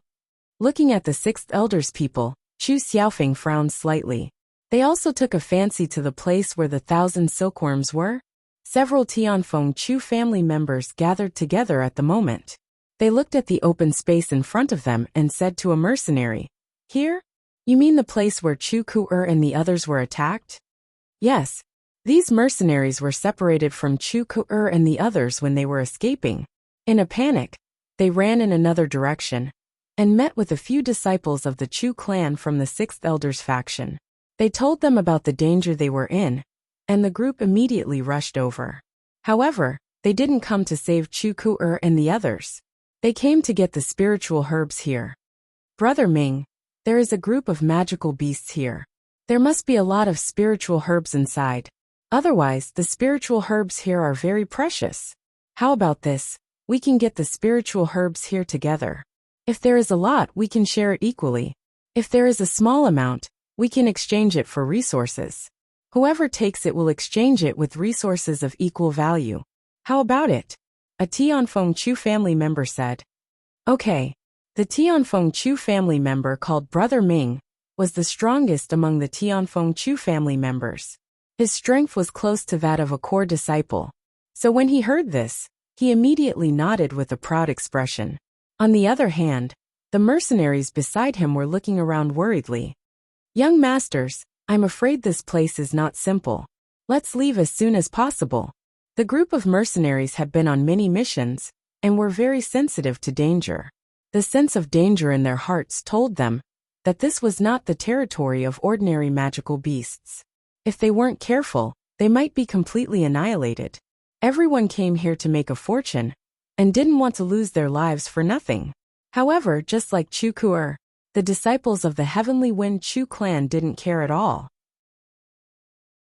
Looking at the sixth elder's people, Chu Xiaofeng frowned slightly. They also took a fancy to the place where the 1,000 silkworms were. Several Tianfeng Chu family members gathered together at the moment. They looked at the open space in front of them and said to a mercenary, "Here? You mean the place where Chu Ku'er and the others were attacked?" Yes. These mercenaries were separated from Chu Ku'er and the others when they were escaping. In a panic, they ran in another direction and met with a few disciples of the Chu clan from the sixth elder's faction. They told them about the danger they were in, and the group immediately rushed over. However, they didn't come to save Chu Ku'er and the others. They came to get the spiritual herbs here. Brother Ming, there is a group of magical beasts here. There must be a lot of spiritual herbs inside. Otherwise, the spiritual herbs here are very precious. How about this? We can get the spiritual herbs here together. If there is a lot, we can share it equally. If there is a small amount, we can exchange it for resources. Whoever takes it will exchange it with resources of equal value. How about it? A Tianfeng Chu family member said. Okay. The Tianfeng Chu family member called Brother Ming was the strongest among the Tianfeng Chu family members. His strength was close to that of a core disciple. So when he heard this, he immediately nodded with a proud expression. On the other hand, the mercenaries beside him were looking around worriedly. Young masters, I'm afraid this place is not simple. Let's leave as soon as possible. The group of mercenaries had been on many missions and were very sensitive to danger. The sense of danger in their hearts told them that this was not the territory of ordinary magical beasts. If they weren't careful, they might be completely annihilated. Everyone came here to make a fortune and didn't want to lose their lives for nothing. However, just like Chu Ku'er, the disciples of the Heavenly Wind Chu clan didn't care at all.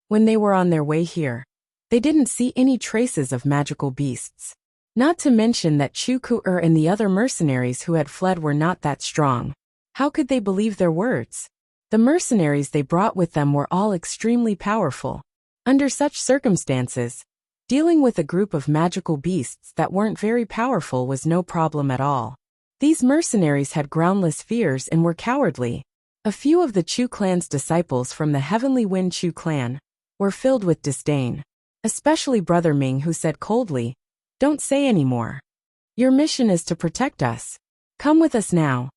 When they were on their way here, they didn't see any traces of magical beasts. Not to mention that Chu Ku'er and the other mercenaries who had fled were not that strong. How could they believe their words? The mercenaries they brought with them were all extremely powerful. Under such circumstances, dealing with a group of magical beasts that weren't very powerful was no problem at all. These mercenaries had groundless fears and were cowardly. A few of the Chu clan's disciples from the Heavenly Wind Chu clan were filled with disdain. Especially Brother Ming, who said coldly, "Don't say any more. Your mission is to protect us. Come with us now."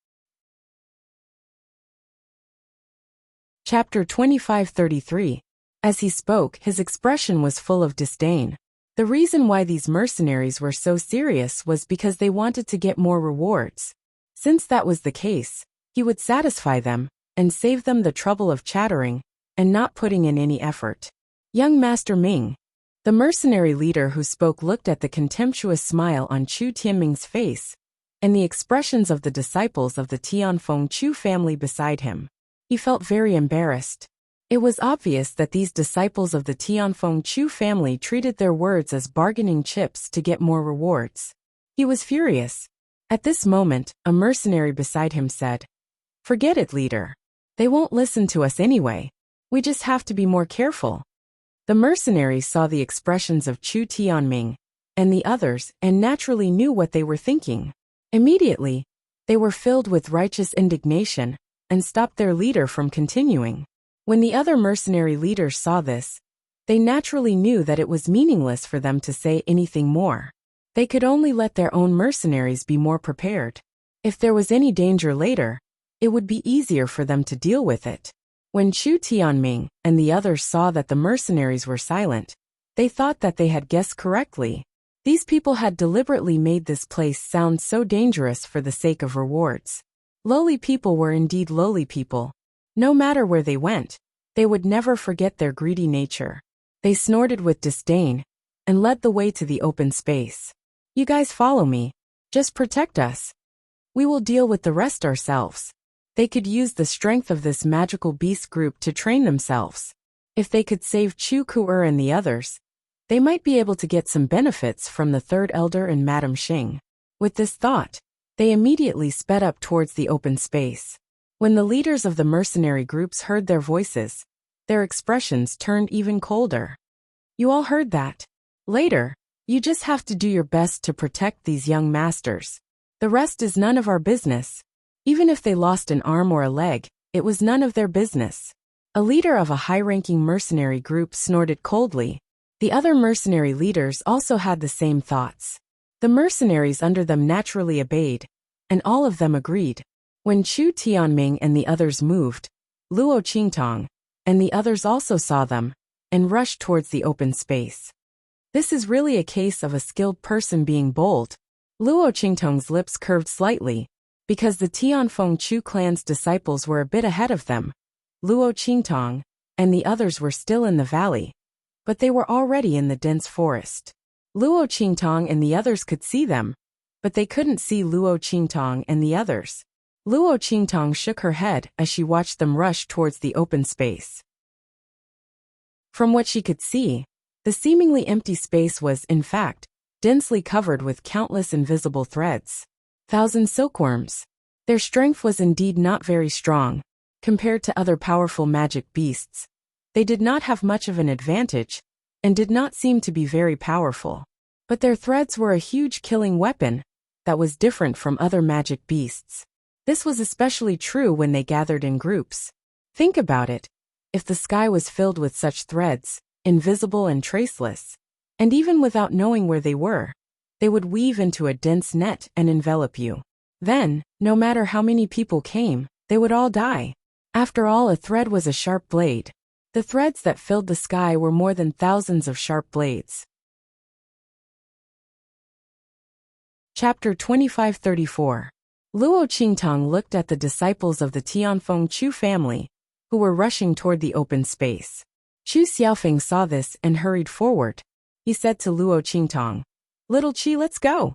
Chapter 2533. As he spoke, his expression was full of disdain. The reason why these mercenaries were so serious was because they wanted to get more rewards. Since that was the case, he would satisfy them and save them the trouble of chattering and not putting in any effort. Young Master Ming, the mercenary leader who spoke, looked at the contemptuous smile on Chu Tianming's face and the expressions of the disciples of the Tianfeng Chu family beside him. He felt very embarrassed. It was obvious that these disciples of the Tianfeng Chu family treated their words as bargaining chips to get more rewards. He was furious. At this moment, a mercenary beside him said, "Forget it, leader. They won't listen to us anyway. We just have to be more careful." The mercenaries saw the expressions of Chu Tianming and the others and naturally knew what they were thinking. Immediately, they were filled with righteous indignation and stopped their leader from continuing. When the other mercenary leaders saw this, they naturally knew that it was meaningless for them to say anything more. They could only let their own mercenaries be more prepared. If there was any danger later, it would be easier for them to deal with it. When Chu Tianming and the others saw that the mercenaries were silent, they thought that they had guessed correctly. These people had deliberately made this place sound so dangerous for the sake of rewards. Lowly people were indeed lowly people. No matter where they went, they would never forget their greedy nature. They snorted with disdain and led the way to the open space. "You guys follow me. Just protect us. We will deal with the rest ourselves." They could use the strength of this magical beast group to train themselves. If they could save Chu Ku'er and the others, they might be able to get some benefits from the third elder and Madame Xing. With this thought, they immediately sped up towards the open space. When the leaders of the mercenary groups heard their voices, their expressions turned even colder. "You all heard that. Later, you just have to do your best to protect these young masters. The rest is none of our business." Even if they lost an arm or a leg, it was none of their business. A leader of a high-ranking mercenary group snorted coldly. The other mercenary leaders also had the same thoughts. The mercenaries under them naturally obeyed, and all of them agreed. When Chu Tianming and the others moved, Luo Qingtong and the others also saw them and rushed towards the open space. This is really a case of a skilled person being bold. Luo Qingtong's lips curved slightly, because the Tianfeng Chu clan's disciples were a bit ahead of them. Luo Qingtong and the others were still in the valley, but they were already in the dense forest. Luo Qingtong and the others could see them, but they couldn't see Luo Qingtong and the others. Luo Qingtong shook her head as she watched them rush towards the open space. From what she could see, the seemingly empty space was, in fact, densely covered with countless invisible threads. 1,000 silkworms. Their strength was indeed not very strong. Compared to other powerful magic beasts, they did not have much of an advantage, and did not seem to be very powerful. But their threads were a huge killing weapon that was different from other magic beasts. This was especially true when they gathered in groups. Think about it. If the sky was filled with such threads, invisible and traceless, and even without knowing where they were, they would weave into a dense net and envelop you. Then, no matter how many people came, they would all die. After all, a thread was a sharp blade. The threads that filled the sky were more than thousands of sharp blades. Chapter 2534. Luo Qingtong looked at the disciples of the Tianfeng Chu family, who were rushing toward the open space. Chu Xiaofeng saw this and hurried forward. He said to Luo Qingtong, "Little Qi, let's go.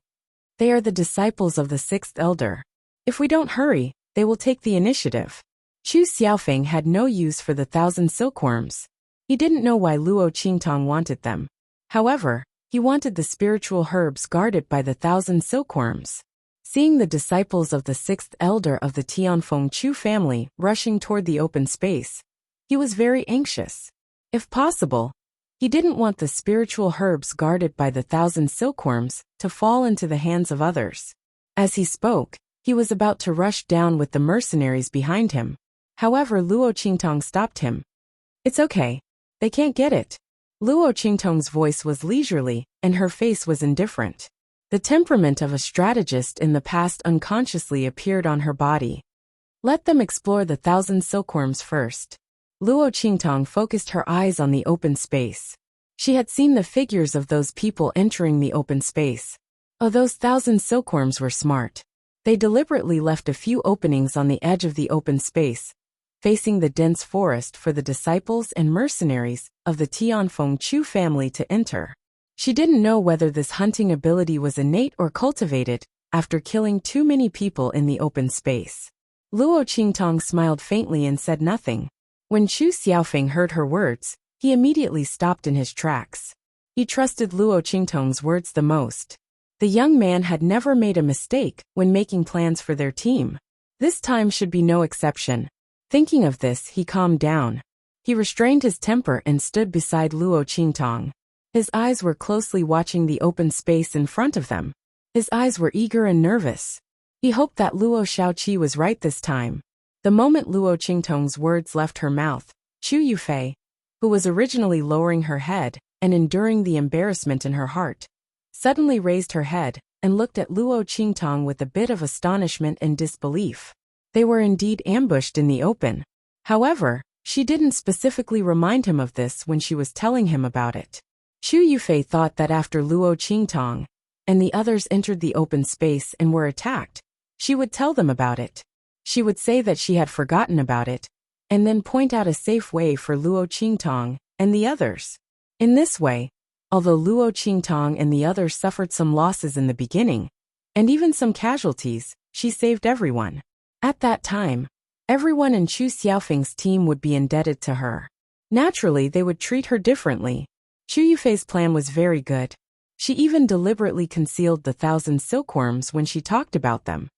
They are the disciples of the sixth elder. If we don't hurry, they will take the initiative." Chu Xiaofeng had no use for the 1,000 silkworms. He didn't know why Luo Qingtong wanted them. However, he wanted the spiritual herbs guarded by the 1,000 silkworms. Seeing the disciples of the sixth elder of the Tianfeng Chu family rushing toward the open space, he was very anxious. If possible, he didn't want the spiritual herbs guarded by the 1,000 silkworms to fall into the hands of others. As he spoke, he was about to rush down with the mercenaries behind him. However, Luo Qingtong stopped him. "It's okay. They can't get it." Luo Qingtong's voice was leisurely, and her face was indifferent. The temperament of a strategist in the past unconsciously appeared on her body. "Let them explore the 1,000 silkworms first." Luo Qingtong focused her eyes on the open space. She had seen the figures of those people entering the open space. Oh, those 1,000 silkworms were smart. They deliberately left a few openings on the edge of the open space, facing the dense forest for the disciples and mercenaries of the Tianfeng Chu family to enter. She didn't know whether this hunting ability was innate or cultivated, after killing too many people in the open space. Luo Qingtong smiled faintly and said nothing. When Chu Xiaofeng heard her words, he immediately stopped in his tracks. He trusted Luo Qingtong's words the most. The young man had never made a mistake when making plans for their team. This time should be no exception. Thinking of this, he calmed down. He restrained his temper and stood beside Luo Qingtong. His eyes were closely watching the open space in front of them. His eyes were eager and nervous. He hoped that Luo Shaoqi was right this time. The moment Luo Qingtong's words left her mouth, Chu Yufei, who was originally lowering her head and enduring the embarrassment in her heart, suddenly raised her head and looked at Luo Qingtong with a bit of astonishment and disbelief. They were indeed ambushed in the open. However, she didn't specifically remind him of this when she was telling him about it. Chu Yufei thought that after Luo Qingtong and the others entered the open space and were attacked, she would tell them about it. She would say that she had forgotten about it, and then point out a safe way for Luo Qingtong and the others. In this way, although Luo Qingtong and the others suffered some losses in the beginning, and even some casualties, she saved everyone. At that time, everyone in Chu Xiaofeng's team would be indebted to her. Naturally, they would treat her differently. Chu Yufei's plan was very good. She even deliberately concealed the 1,000 silkworms when she talked about them.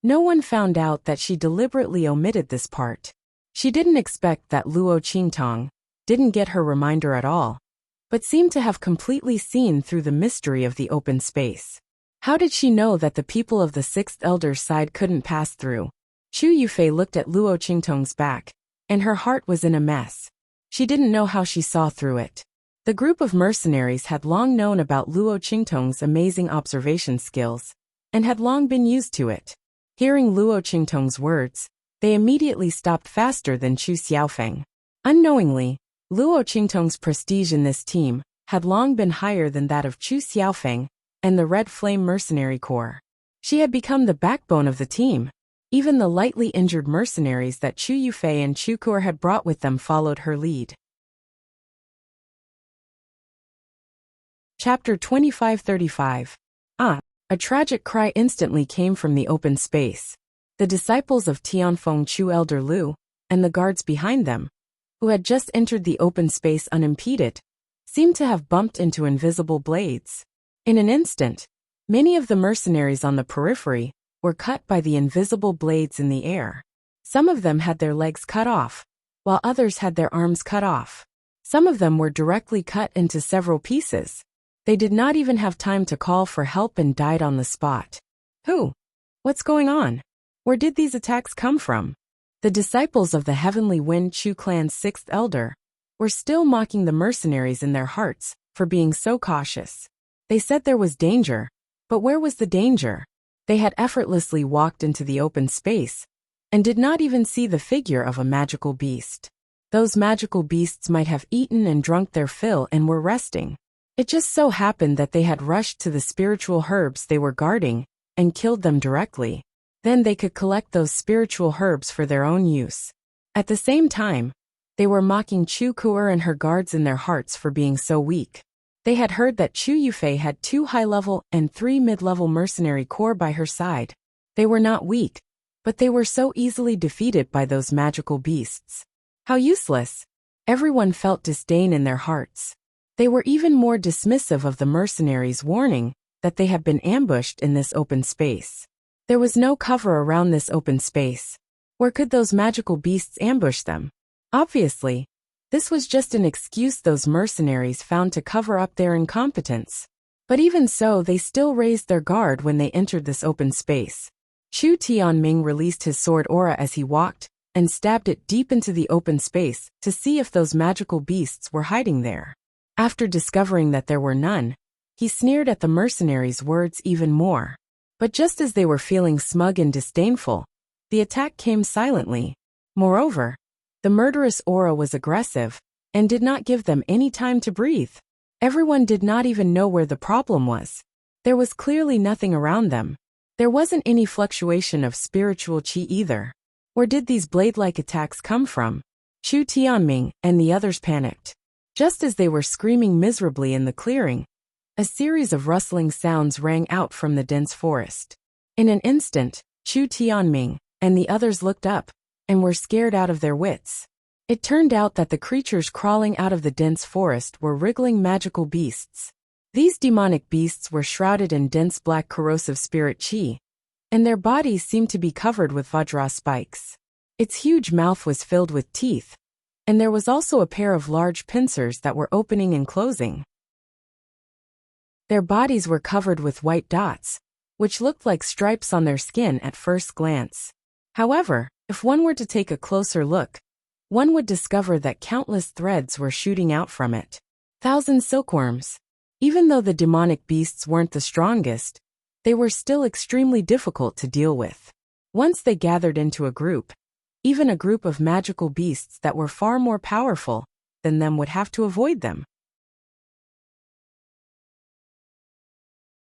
No one found out that she deliberately omitted this part. She didn't expect that Luo Qingtong didn't get her reminder at all, but seemed to have completely seen through the mystery of the open space. How did she know that the people of the 6th Elder's side couldn't pass through? Chu Yufei looked at Luo Qingtong's back, and her heart was in a mess. She didn't know how she saw through it. The group of mercenaries had long known about Luo Qingtong's amazing observation skills, and had long been used to it. Hearing Luo Qingtong's words, they immediately stopped faster than Chu Xiaofeng. Unknowingly, Luo Qingtong's prestige in this team had long been higher than that of Chu Xiaofeng and the Red Flame Mercenary Corps. She had become the backbone of the team. Even the lightly injured mercenaries that Chu Yufei and Chu Kuer had brought with them followed her lead. Chapter 2535. A tragic cry instantly came from the open space. The disciples of Tianfeng Chu Elder Lu, and the guards behind them, who had just entered the open space unimpeded, seemed to have bumped into invisible blades. In an instant, many of the mercenaries on the periphery were cut by the invisible blades in the air. Some of them had their legs cut off, while others had their arms cut off. Some of them were directly cut into several pieces. They did not even have time to call for help and died on the spot. Who? What's going on? Where did these attacks come from? The disciples of the Heavenly Wind Chu clan's 6th elder were still mocking the mercenaries in their hearts for being so cautious. They said there was danger, but where was the danger? They had effortlessly walked into the open space and did not even see the figure of a magical beast. Those magical beasts might have eaten and drunk their fill and were resting. It just so happened that they had rushed to the spiritual herbs they were guarding and killed them directly. Then they could collect those spiritual herbs for their own use. At the same time, they were mocking Chu Kuer and her guards in their hearts for being so weak. They had heard that Chu Yufei had 2 high-level and 3 mid-level mercenary corps by her side. They were not weak, but they were so easily defeated by those magical beasts. How useless! Everyone felt disdain in their hearts. They were even more dismissive of the mercenaries' warning that they had been ambushed in this open space. There was no cover around this open space. Where could those magical beasts ambush them? Obviously, this was just an excuse those mercenaries found to cover up their incompetence. But even so, they still raised their guard when they entered this open space. Chu Tianming released his sword aura as he walked, and stabbed it deep into the open space to see if those magical beasts were hiding there. After discovering that there were none, he sneered at the mercenaries' words even more. But just as they were feeling smug and disdainful, the attack came silently. Moreover, the murderous aura was aggressive, and did not give them any time to breathe. Everyone did not even know where the problem was. There was clearly nothing around them. There wasn't any fluctuation of spiritual qi either. Where did these blade-like attacks come from? Chu Tianming and the others panicked. Just as they were screaming miserably in the clearing, A series of rustling sounds rang out from the dense forest. In an instant, Chu Tianming and the others looked up and were scared out of their wits. It turned out that the creatures crawling out of the dense forest were wriggling magical beasts. These demonic beasts were shrouded in dense black corrosive spirit qi, and their bodies seemed to be covered with vajra spikes. Its huge mouth was filled with teeth, and there was also a pair of large pincers that were opening and closing. Their bodies were covered with white dots, which looked like stripes on their skin at first glance. However, if one were to take a closer look, one would discover that countless threads were shooting out from it. 1,000 silkworms. Even though the demonic beasts weren't the strongest, they were still extremely difficult to deal with. Once they gathered into a group, even a group of magical beasts that were far more powerful than them would have to avoid them.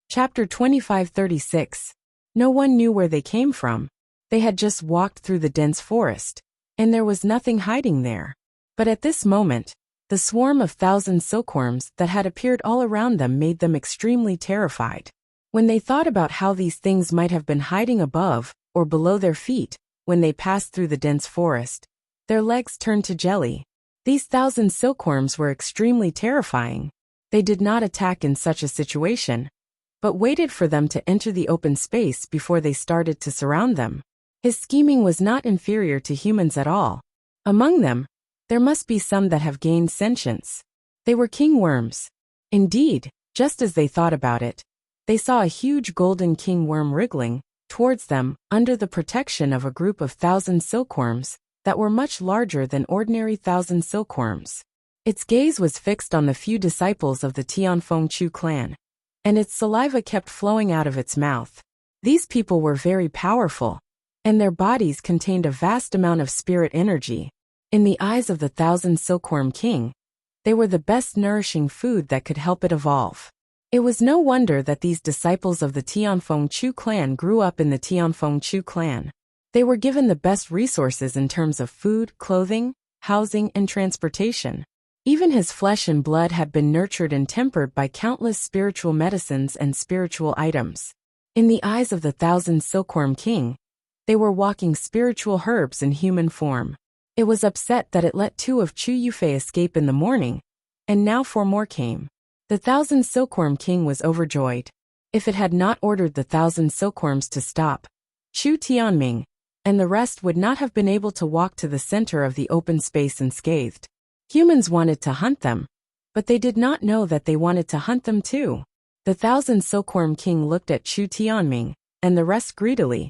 Chapter 2536. No one knew where they came from. They had just walked through the dense forest, and there was nothing hiding there. But at this moment, the swarm of 1,000 silkworms that had appeared all around them made them extremely terrified. When they thought about how these things might have been hiding above or below their feet when they passed through the dense forest, their legs turned to jelly. These 1,000 silkworms were extremely terrifying. They did not attack in such a situation, but waited for them to enter the open space before they started to surround them. His scheming was not inferior to humans at all. Among them, there must be some that have gained sentience. They were king worms. Indeed, just as they thought about it, they saw a huge golden king worm wriggling towards them under the protection of a group of 1,000 silkworms that were much larger than ordinary 1,000 silkworms. Its gaze was fixed on the few disciples of the Tianfeng Chu clan, and its saliva kept flowing out of its mouth. These people were very powerful, and their bodies contained a vast amount of spirit energy. In the eyes of the 1,000 silkworm king, they were the best nourishing food that could help it evolve. It was no wonder that these disciples of the Tianfeng Chu clan grew up in the Tianfeng Chu clan. They were given the best resources in terms of food, clothing, housing, and transportation. Even his flesh and blood had been nurtured and tempered by countless spiritual medicines and spiritual items. In the eyes of the 1,000 silkworm king, they were walking spiritual herbs in human form. It was upset that it let 2 of Chu Yufei escape in the morning, and now 4 more came. The 1,000 silkworm king was overjoyed. If it had not ordered the 1,000 silkworms to stop, Chu Tianming and the rest would not have been able to walk to the center of the open space unscathed. Humans wanted to hunt them, but they did not know that they wanted to hunt them too. The 1,000 silkworm king looked at Chu Tianming and the rest greedily,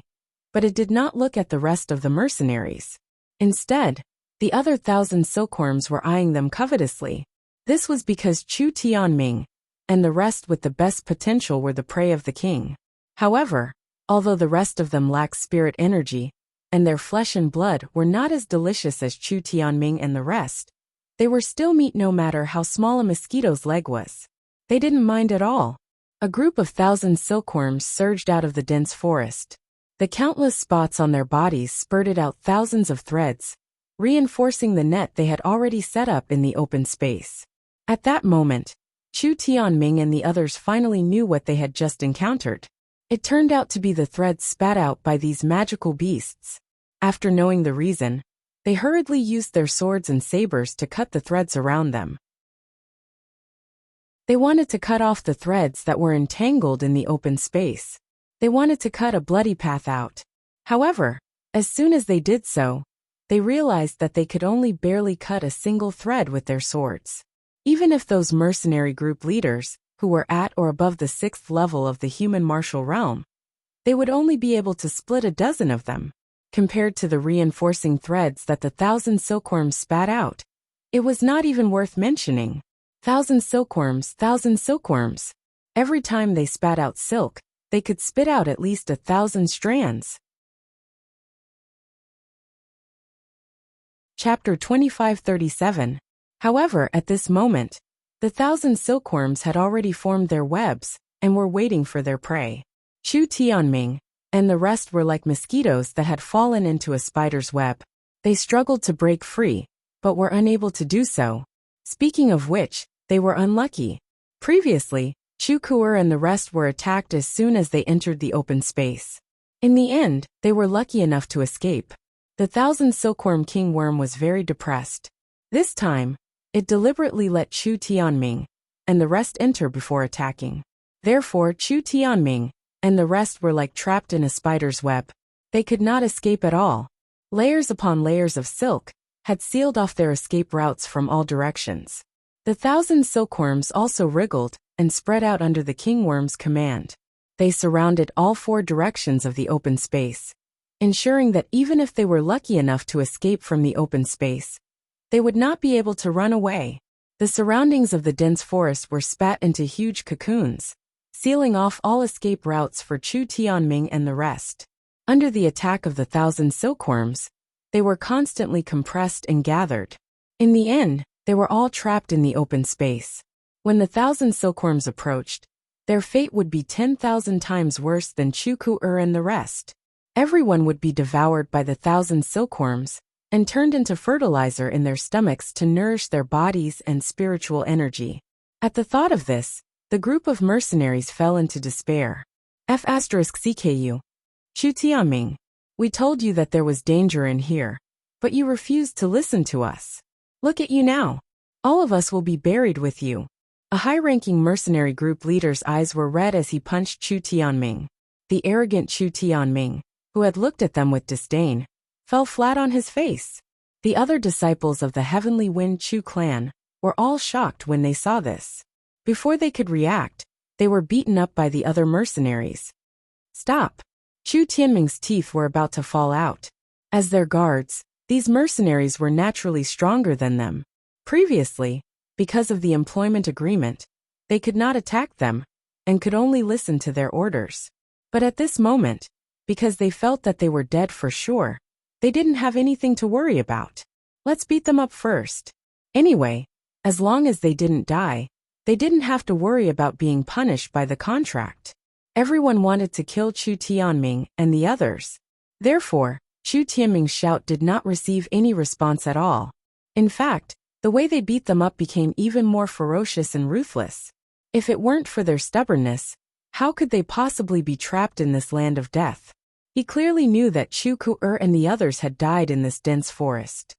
but it did not look at the rest of the mercenaries. Instead, the other 1,000 silkworms were eyeing them covetously. This was because Chu Tianming and the rest with the best potential were the prey of the king. However, although the rest of them lacked spirit energy, and their flesh and blood were not as delicious as Chu Tianming and the rest, they were still meat no matter how small a mosquito's leg was. They didn't mind at all. A group of 1,000 silkworms surged out of the dense forest. The countless spots on their bodies spurted out thousands of threads, reinforcing the net they had already set up in the open space. At that moment, Chu Tianming and the others finally knew what they had just encountered. It turned out to be the threads spat out by these magical beasts. After knowing the reason, they hurriedly used their swords and sabers to cut the threads around them. They wanted to cut off the threads that were entangled in the open space. They wanted to cut a bloody path out. However, as soon as they did so, they realized that they could only barely cut a single thread with their swords. Even if those mercenary group leaders, who were at or above the 6th level of the human martial realm, they would only be able to split a dozen of them. Compared to the reinforcing threads that the 1,000 silkworms spat out, it was not even worth mentioning. 1,000 silkworms, 1,000 silkworms. Every time they spat out silk, they could spit out at least 1,000 strands. Chapter 2537. However, at this moment, the 1,000 silkworms had already formed their webs and were waiting for their prey. Chu Tianming and the rest were like mosquitoes that had fallen into a spider's web. They struggled to break free, but were unable to do so. Speaking of which, they were unlucky. Previously, Chu Ku'er and the rest were attacked as soon as they entered the open space. In the end, they were lucky enough to escape. The Thousand Silkworm King Worm was very depressed. This time, it deliberately let Chu Tianming and the rest enter before attacking. Therefore, Chu Tianming and the rest were like trapped in a spider's web. They could not escape at all. Layers upon layers of silk had sealed off their escape routes from all directions. The thousand silkworms also wriggled and spread out under the kingworm's command. They surrounded all four directions of the open space, ensuring that even if they were lucky enough to escape from the open space, they would not be able to run away. The surroundings of the dense forest were spat into huge cocoons, sealing off all escape routes for Chu Tianming and the rest. Under the attack of the thousand silkworms, they were constantly compressed and gathered. In the end, they were all trapped in the open space. When the thousand silkworms approached, their fate would be 10,000 times worse than Chu Ku'er and the rest. Everyone would be devoured by the thousand silkworms and turned into fertilizer in their stomachs to nourish their bodies and spiritual energy. At the thought of this, the group of mercenaries fell into despair. F*CKU. Chu Tianming, we told you that there was danger in here, but you refused to listen to us. Look at you now. All of us will be buried with you. A high-ranking mercenary group leader's eyes were red as he punched Chu Tianming. The arrogant Chu Tianming, who had looked at them with disdain, fell flat on his face. The other disciples of the Heavenly Wind Chu clan were all shocked when they saw this. Before they could react, they were beaten up by the other mercenaries. Stop! Chu Tianming's teeth were about to fall out. As their guards, these mercenaries were naturally stronger than them. Previously, because of the employment agreement, they could not attack them and could only listen to their orders. But at this moment, because they felt that they were dead for sure, they didn't have anything to worry about. Let's beat them up first. Anyway, as long as they didn't die, they didn't have to worry about being punished by the contract. Everyone wanted to kill Chu Tianming and the others. Therefore, Chu Tianming's shout did not receive any response at all. In fact, the way they beat them up became even more ferocious and ruthless. If it weren't for their stubbornness, how could they possibly be trapped in this land of death? He clearly knew that Chu Ku'er and the others had died in this dense forest.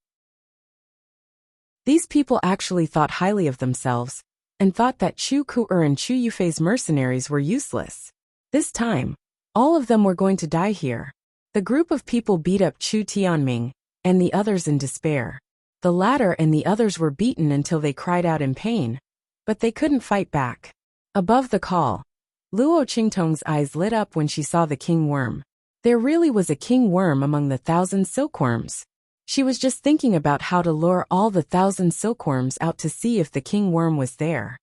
These people actually thought highly of themselves, and thought that Chu Ku'er and Chu Yufei's mercenaries were useless. This time, all of them were going to die here. The group of people beat up Chu Tianming and the others in despair. The latter and the others were beaten until they cried out in pain, but they couldn't fight back. Above the call, Luo Qingtong's eyes lit up when she saw the king worm. There really was a king worm among the thousand silkworms. She was just thinking about how to lure all the thousand silkworms out to see if the king worm was there.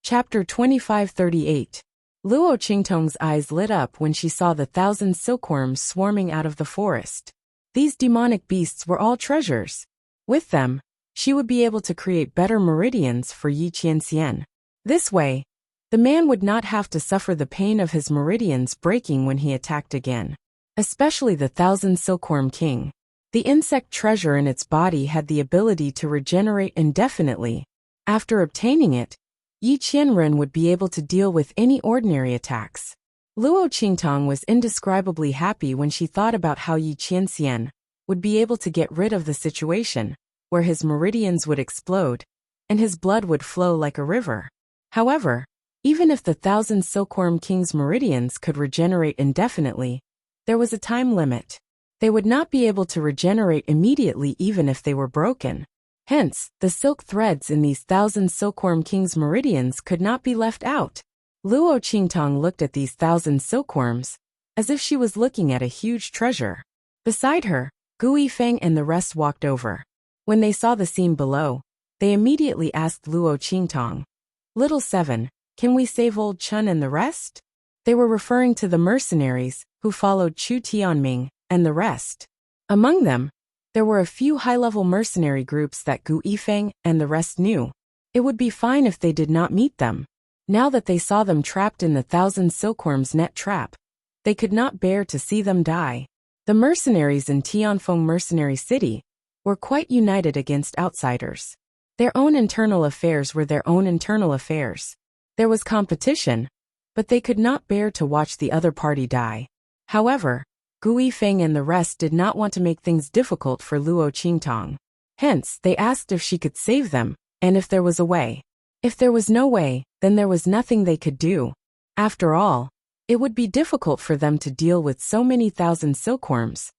Chapter 2538. Luo Qingtong's eyes lit up when she saw the thousand silkworms swarming out of the forest. These demonic beasts were all treasures. With them, she would be able to create better meridians for Yi Qianxian. This way, the man would not have to suffer the pain of his meridians breaking when he attacked again. Especially the thousand silkworm king. The insect treasure in its body had the ability to regenerate indefinitely. After obtaining it, Yi Qianren would be able to deal with any ordinary attacks. Luo Qingtong was indescribably happy when she thought about how Yi Qianxian would be able to get rid of the situation, where his meridians would explode, and his blood would flow like a river. However, even if the thousand silkworm king's meridians could regenerate indefinitely, there was a time limit. They would not be able to regenerate immediately even if they were broken. Hence, the silk threads in these thousand silkworm king's meridians could not be left out. Luo Qingtong looked at these thousand silkworms, as if she was looking at a huge treasure. Beside her, Gu Yifeng and the rest walked over. When they saw the scene below, they immediately asked Luo Qingtong, "Little Seven, can we save old Chun and the rest?" They were referring to the mercenaries who followed Chu Tianming and the rest. Among them, there were a few high-level mercenary groups that Gu Yifeng and the rest knew. It would be fine if they did not meet them. Now that they saw them trapped in the thousand silkworms' net trap, they could not bear to see them die. The mercenaries in Tianfeng Mercenary City were quite united against outsiders. Their own internal affairs were their own internal affairs. There was competition, but they could not bear to watch the other party die. However, Gu Yifeng and the rest did not want to make things difficult for Luo Qingtong. Hence, they asked if she could save them, and if there was a way. If there was no way, then there was nothing they could do. After all, it would be difficult for them to deal with so many thousand silkworms,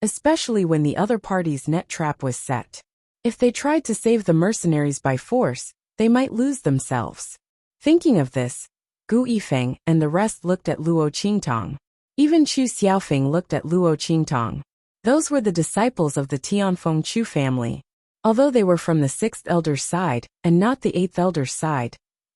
especially when the other party's net trap was set. If they tried to save the mercenaries by force, they might lose themselves. Thinking of this, Gu Yifeng and the rest looked at Luo Qingtong. Even Chu Xiaofeng looked at Luo Qingtong. Those were the disciples of the Tianfeng Chu family. Although they were from the 6th elder's side and not the 8th elder's side,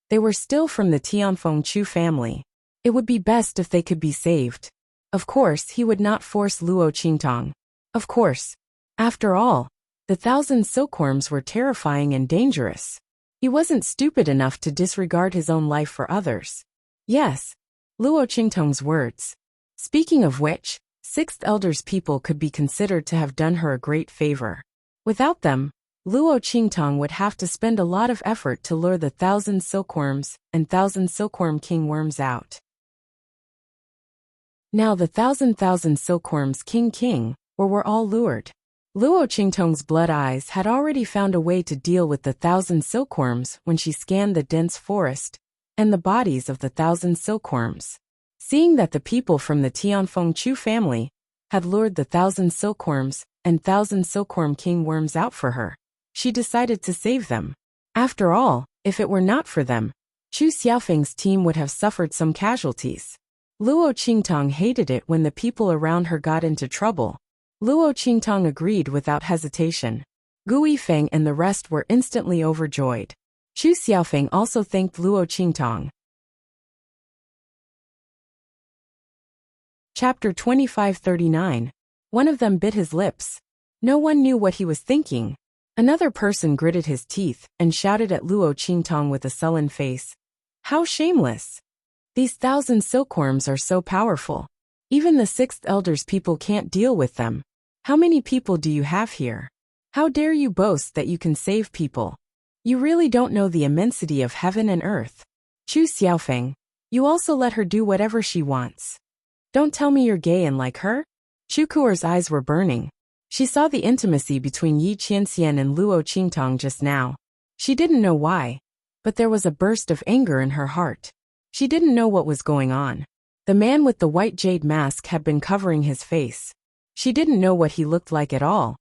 they were still from the Tianfeng Chu family. It would be best if they could be saved. Of course, he would not force Luo Qingtong. Of course. After all, the 1,000 silkworms were terrifying and dangerous. He wasn't stupid enough to disregard his own life for others. Yes, Luo Qingtong's words. Speaking of which, 6th elder's people could be considered to have done her a great favor. Without them, Luo Qingtong would have to spend a lot of effort to lure the 1,000 silkworms and 1,000 silkworm king worms out. Now the 1,000 silkworms king were all lured. Luo Qingtong's blood eyes had already found a way to deal with the 1,000 silkworms when she scanned the dense forest and the bodies of the 1,000 silkworms. Seeing that the people from the Tianfeng Chu family had lured the 1,000 silkworms and 1,000 silkworm king worms out for her, she decided to save them. After all, if it were not for them, Chu Xiaofeng's team would have suffered some casualties. Luo Qingtong hated it when the people around her got into trouble. Luo Qingtong agreed without hesitation. Gu Yifeng and the rest were instantly overjoyed. Chu Xiaofeng also thanked Luo Qingtong. Chapter 2539. One of them bit his lips. No one knew what he was thinking. Another person gritted his teeth and shouted at Luo Qingtong with a sullen face. How shameless! These 1,000 silkworms are so powerful. Even the 6th elder's people can't deal with them. How many people do you have here? How dare you boast that you can save people? You really don't know the immensity of heaven and earth. Chu Xiaofeng, you also let her do whatever she wants. Don't tell me you're gay and like her? Chu Kuer's eyes were burning. She saw the intimacy between Yi Qianxian and Luo Qingtong just now. She didn't know why, but there was a burst of anger in her heart. She didn't know what was going on. The man with the white jade mask had been covering his face. She didn't know what he looked like at all,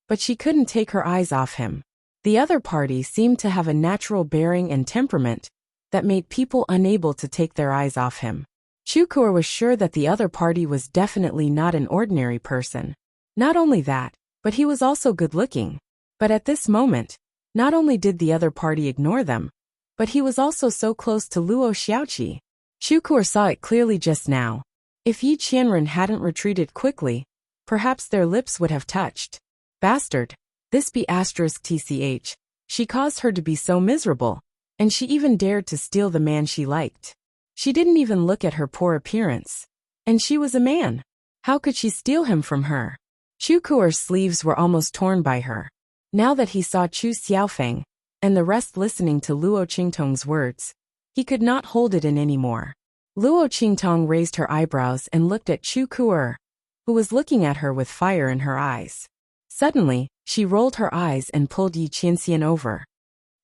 but she couldn't take her eyes off him. The other party seemed to have a natural bearing and temperament that made people unable to take their eyes off him. Chu Kuer was sure that the other party was definitely not an ordinary person. Not only that, but he was also good-looking. But at this moment, not only did the other party ignore them, but he was also so close to Luo Xiaoqi. Chu Kuer saw it clearly just now. If Yi Qianren hadn't retreated quickly, perhaps their lips would have touched. Bastard. This be *tch. She caused her to be so miserable, and she even dared to steal the man she liked. She didn't even look at her poor appearance. And she was a man. How could she steal him from her? Chu Kuer's sleeves were almost torn by her. Now that he saw Chu Xiaofeng and the rest listening to Luo Qingtong's words, he could not hold it in anymore. Luo Qingtong raised her eyebrows and looked at Chu Kuer, who was looking at her with fire in her eyes. Suddenly, she rolled her eyes and pulled Yi Qianxian over.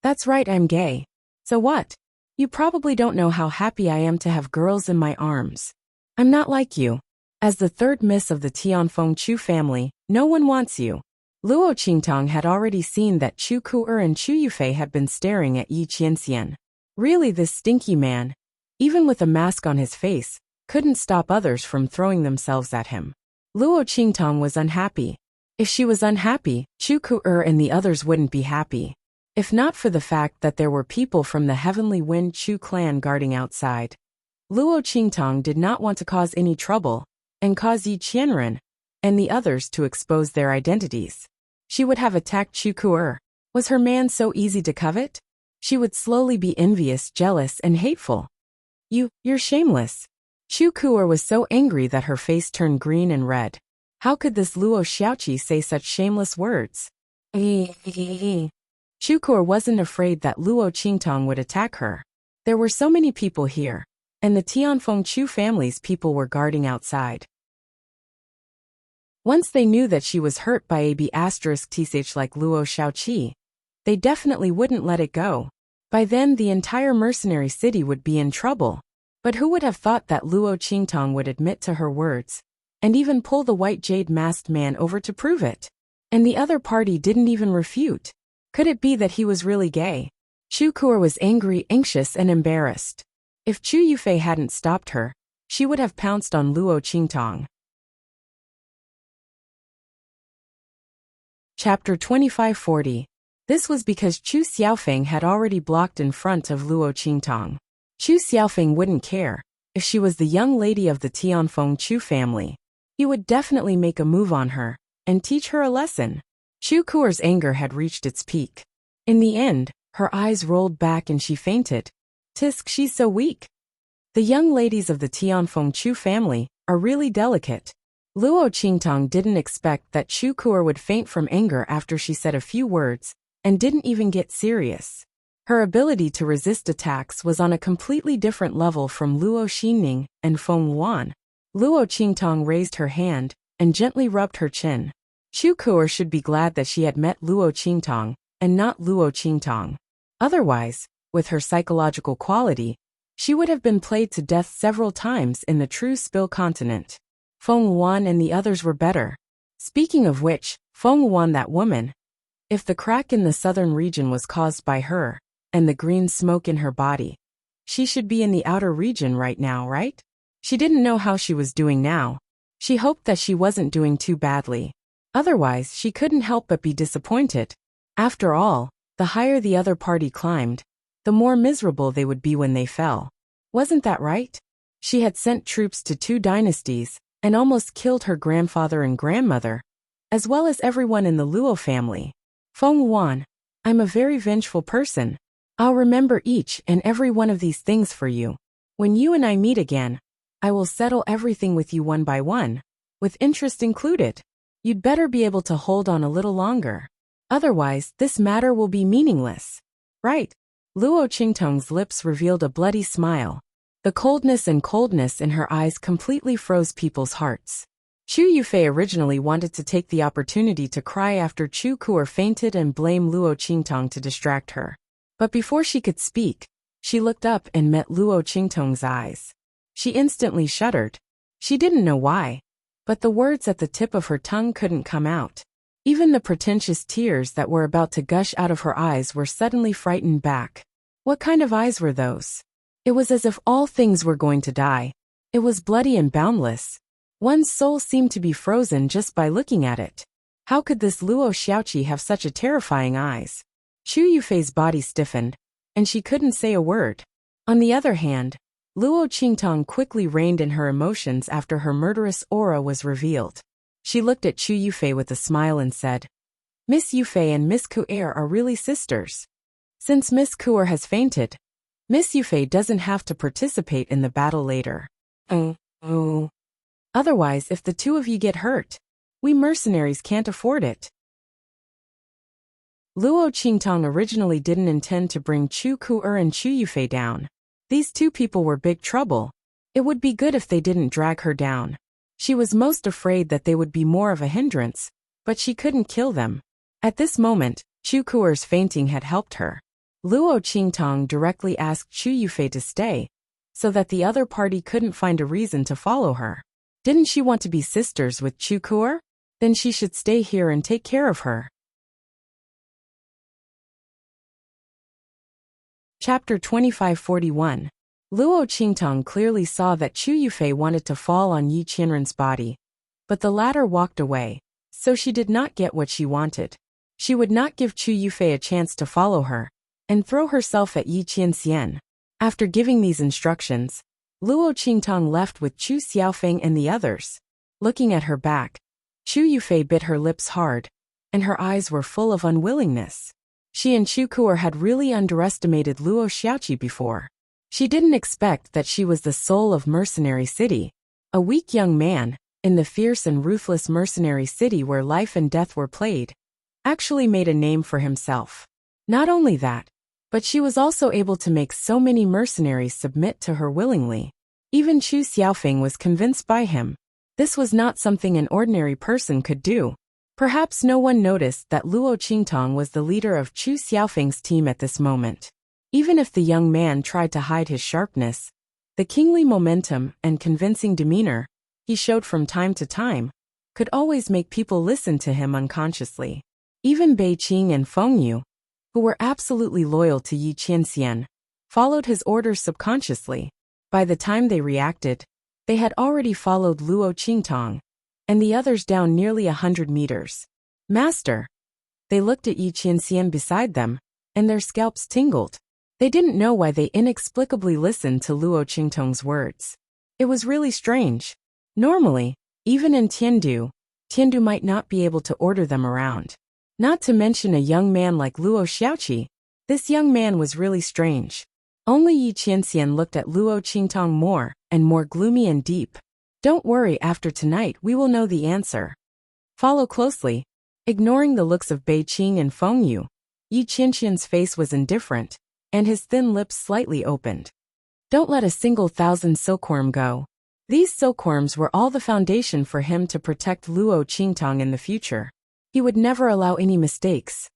That's right, I'm gay. So what? You probably don't know how happy I am to have girls in my arms. I'm not like you. As the third miss of the Tianfeng Chu family, no one wants you. Luo Qingtong had already seen that Chu Kuer and Chu Yufei had been staring at Yi Qianxian. Really, this stinky man, even with a mask on his face, couldn't stop others from throwing themselves at him. Luo Qingtong was unhappy. If she was unhappy, Chu Kuer and the others wouldn't be happy. If not for the fact that there were people from the Heavenly Wind Chu clan guarding outside. Luo Qingtong did not want to cause any trouble and cause Yi Qianren and the others to expose their identities. She would have attacked Chu Kuer. Was her man so easy to covet? She would slowly be envious, jealous, and hateful. You're shameless. Chu Kuer was so angry that her face turned green and red. How could this Luo Xiaoqi say such shameless words? Chu Kuo wasn't afraid that Luo Qingtong would attack her. There were so many people here, and the Tianfeng Chu family's people were guarding outside. Once they knew that she was hurt by *TSH like Luo Shaoqi, they definitely wouldn't let it go. By then the entire mercenary city would be in trouble. But who would have thought that Luo Qingtong would admit to her words, and even pull the white jade masked man over to prove it? And the other party didn't even refute. Could it be that he was really gay? Chu Kuo was angry, anxious, and embarrassed. If Chu Yufei hadn't stopped her, she would have pounced on Luo Qingtong. Chapter 2540. This was because Chu Xiaofeng had already blocked in front of Luo Qingtong. Chu Xiaofeng wouldn't care. If she was the young lady of the Tianfeng Chu family, he would definitely make a move on her and teach her a lesson. Chu Kuo's anger had reached its peak. In the end, her eyes rolled back and she fainted. Tisk, she's so weak. The young ladies of the Tianfeng Chu family are really delicate. Luo Qingtong didn't expect that Chu Kuo would faint from anger after she said a few words, and didn't even get serious. Her ability to resist attacks was on a completely different level from Luo Xinning and Feng Wan. Luo Qingtong raised her hand and gently rubbed her chin. Chu Kuo should be glad that she had met Luo Qingtong and not Luo Qingtong. Otherwise, with her psychological quality, she would have been played to death several times in the true Spill continent. Feng Wan and the others were better. Speaking of which, Feng Wan, that woman. If the crack in the southern region was caused by her, and the green smoke in her body, she should be in the outer region right now, right? She didn't know how she was doing now. She hoped that she wasn't doing too badly. Otherwise, she couldn't help but be disappointed. After all, the higher the other party climbed, the more miserable they would be when they fell. Wasn't that right? She had sent troops to 2 dynasties, and almost killed her grandfather and grandmother, as well as everyone in the Luo family. Feng Wan, I'm a very vengeful person. I'll remember each and every one of these things for you. When you and I meet again, I will settle everything with you one by one, with interest included. You'd better be able to hold on a little longer. Otherwise, this matter will be meaningless. Right? Luo Qingtong's lips revealed a bloody smile. The coldness in her eyes completely froze people's hearts. Chu Yufei originally wanted to take the opportunity to cry after Chu Kuo fainted and blame Luo Qingtong to distract her. But before she could speak, she looked up and met Luo Qingtong's eyes. She instantly shuddered. She didn't know why, but the words at the tip of her tongue couldn't come out. Even the pretentious tears that were about to gush out of her eyes were suddenly frightened back. What kind of eyes were those? It was as if all things were going to die. It was bloody and boundless. One's soul seemed to be frozen just by looking at it. How could this Luo Shaoqi have such a terrifying eyes? Chu Yufei's body stiffened, and she couldn't say a word. On the other hand, Luo Qingtong quickly reined in her emotions after her murderous aura was revealed. She looked at Chu Yufei with a smile and said, Miss Yufei and Miss Kuer are really sisters. Since Miss Kuer has fainted, Miss Yufei doesn't have to participate in the battle later. Otherwise, if the two of you get hurt, we mercenaries can't afford it. Luo Qingtong originally didn't intend to bring Chu Kuer and Chu Yufei down. These two people were big trouble. It would be good if they didn't drag her down. She was most afraid that they would be more of a hindrance, but she couldn't kill them. At this moment, Chu Kuer's fainting had helped her. Luo Qingtong directly asked Chu Yufei to stay, so that the other party couldn't find a reason to follow her. Didn't she want to be sisters with Chu Kuer? Then she should stay here and take care of her. Chapter 2541. Luo Qingtong clearly saw that Chu Yufei wanted to fall on Yi Qianren's body, but the latter walked away, so she did not get what she wanted. She would not give Chu Yufei a chance to follow her, and throw herself at Yi Qianxian. After giving these instructions, Luo Qingtong left with Chu Xiaofeng and the others. Looking at her back, Chu Yufei bit her lips hard, and her eyes were full of unwillingness. She and Chu Kuer had really underestimated Luo Shaoqi before. She didn't expect that she was the soul of Mercenary City, a weak young man, in the fierce and ruthless Mercenary City where life and death were played, actually made a name for himself. Not only that, but she was also able to make so many mercenaries submit to her willingly. Even Chu Xiaofeng was convinced by him. This was not something an ordinary person could do. Perhaps no one noticed that Luo Qingtong was the leader of Chu Xiaofeng's team at this moment. Even if the young man tried to hide his sharpness, the kingly momentum and convincing demeanor he showed from time to time could always make people listen to him unconsciously. Even Bei Qing and Feng Yu, who were absolutely loyal to Yi Qianxian, followed his orders subconsciously. By the time they reacted, they had already followed Luo Qingtong and the others down nearly 100 meters. Master! They looked at Yi Qianxian beside them, and their scalps tingled. They didn't know why they inexplicably listened to Luo Qingtong's words. It was really strange. Normally, even in Tiandu might not be able to order them around. Not to mention a young man like Luo Xiaoqi. This young man was really strange. Only Yi Qianxian looked at Luo Qingtong more and more gloomy and deep. Don't worry, after tonight we will know the answer. Follow closely. Ignoring the looks of Bei Qing and Feng Yu, Yi Qianxian's face was indifferent, and his thin lips slightly opened. Don't let a single thousand silkworm go. These silkworms were all the foundation for him to protect Luo Qingtong in the future. He would never allow any mistakes.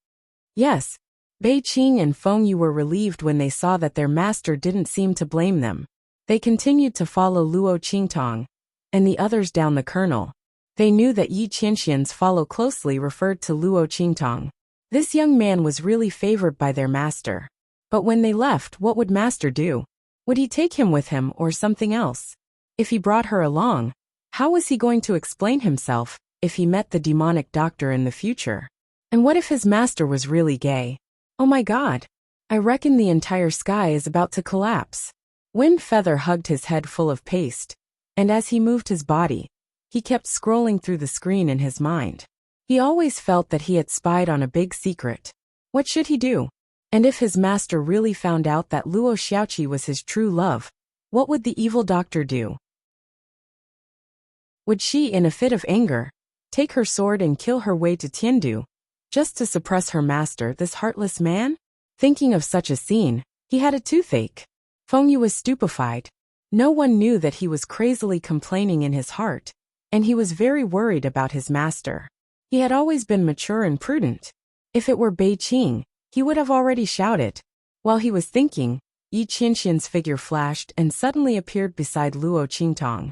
Yes, Bei Qing and Feng Yu were relieved when they saw that their master didn't seem to blame them. They continued to follow Luo Qingtong and the others down the canal. They knew that Yi Qianxian's follow closely referred to Luo Qingtong. This young man was really favored by their master. But when they left, what would master do? Would he take him with him or something else? If he brought her along, how was he going to explain himself if he met the demonic doctor in the future? And what if his master was really gay? Oh my God! I reckon the entire sky is about to collapse. Wind Feather hugged his head full of paste, and as he moved his body, he kept scrolling through the screen in his mind. He always felt that he had spied on a big secret. What should he do? And if his master really found out that Luo Xiaoqi was his true love, what would the evil doctor do? Would she, in a fit of anger, take her sword and kill her way to Tiandu, just to suppress her master, this heartless man? Thinking of such a scene, he had a toothache. Feng Yu was stupefied. No one knew that he was crazily complaining in his heart, and he was very worried about his master. He had always been mature and prudent. If it were Bei Qing, he would have already shouted. While he was thinking, Yi Qianxian's figure flashed and suddenly appeared beside Luo Qingtong.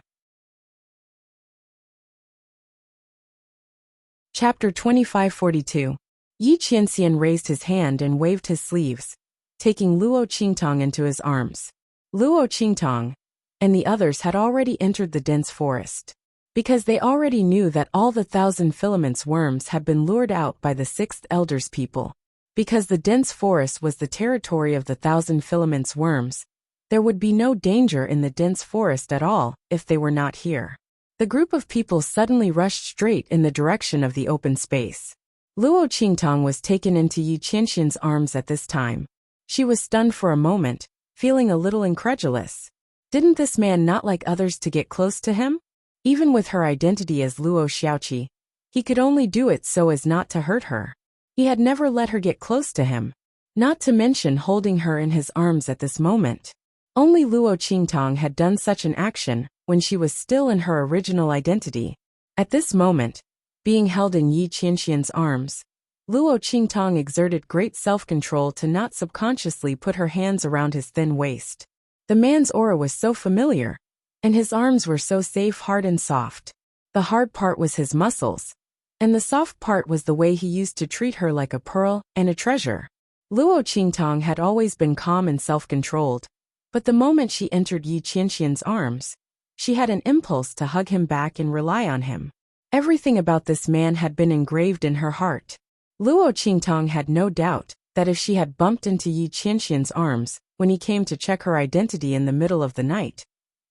Chapter 2542. Yi Qianxian raised his hand and waved his sleeves, taking Luo Qingtong into his arms. Luo Qingtong and the others had already entered the dense forest. Because they already knew that all the 1,000 filaments worms had been lured out by the 6th Elder's people. Because the dense forest was the territory of the 1,000 filaments worms, there would be no danger in the dense forest at all if they were not here. The group of people suddenly rushed straight in the direction of the open space. Luo Qingtong was taken into Yi Qianxian's arms at this time. She was stunned for a moment, feeling a little incredulous. Didn't this man not like others to get close to him? Even with her identity as Luo Xiaoqi, he could only do it so as not to hurt her. He had never let her get close to him, not to mention holding her in his arms at this moment. Only Luo Qingtong had done such an action when she was still in her original identity. At this moment, being held in Yi Qianxian's arms, Luo Qingtong exerted great self-control to not subconsciously put her hands around his thin waist. The man's aura was so familiar, and his arms were so safe, hard and soft. The hard part was his muscles, and the soft part was the way he used to treat her like a pearl and a treasure. Luo Qingtong had always been calm and self-controlled, but the moment she entered Yi Qianxian's arms, she had an impulse to hug him back and rely on him. Everything about this man had been engraved in her heart. Luo Qingtong had no doubt that if she had bumped into Yi Qianxian's arms when he came to check her identity in the middle of the night,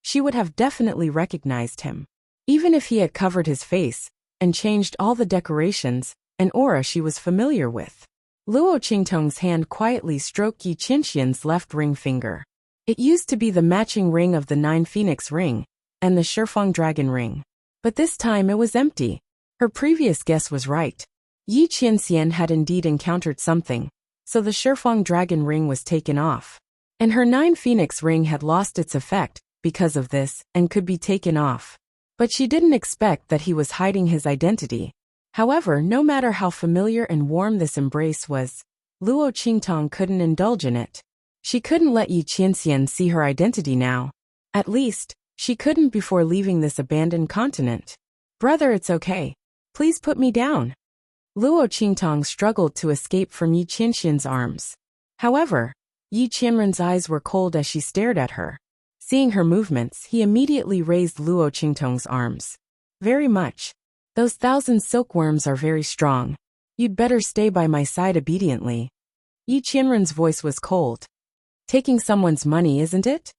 she would have definitely recognized him. Even if he had covered his face and changed all the decorations, an aura she was familiar with. Luo Qingtong's hand quietly stroked Yi Qianxian's left ring finger. It used to be the matching ring of the 9 Phoenix ring and the Shifeng dragon ring. But this time it was empty. Her previous guess was right. Yi Qianxian had indeed encountered something so the Shifeng dragon ring was taken off. And her 9 phoenix ring had lost its effect because of this and could be taken off. But she didn't expect that he was hiding his identity. However, no matter how familiar and warm this embrace was, Luo Qingtong couldn't indulge in it. She couldn't let Yi Qianxian see her identity now. At least, she couldn't before leaving this abandoned continent. "Brother, it's okay. Please put me down." Luo Qingtong struggled to escape from Yi Qianxian's arms. However, Yi Qianren's eyes were cold as she stared at her. Seeing her movements, he immediately raised Luo Qingtong's arms. "Very much. Those 1,000 silkworms are very strong. You'd better stay by my side obediently." Yi Qianren's voice was cold. "Taking someone's money, isn't it?"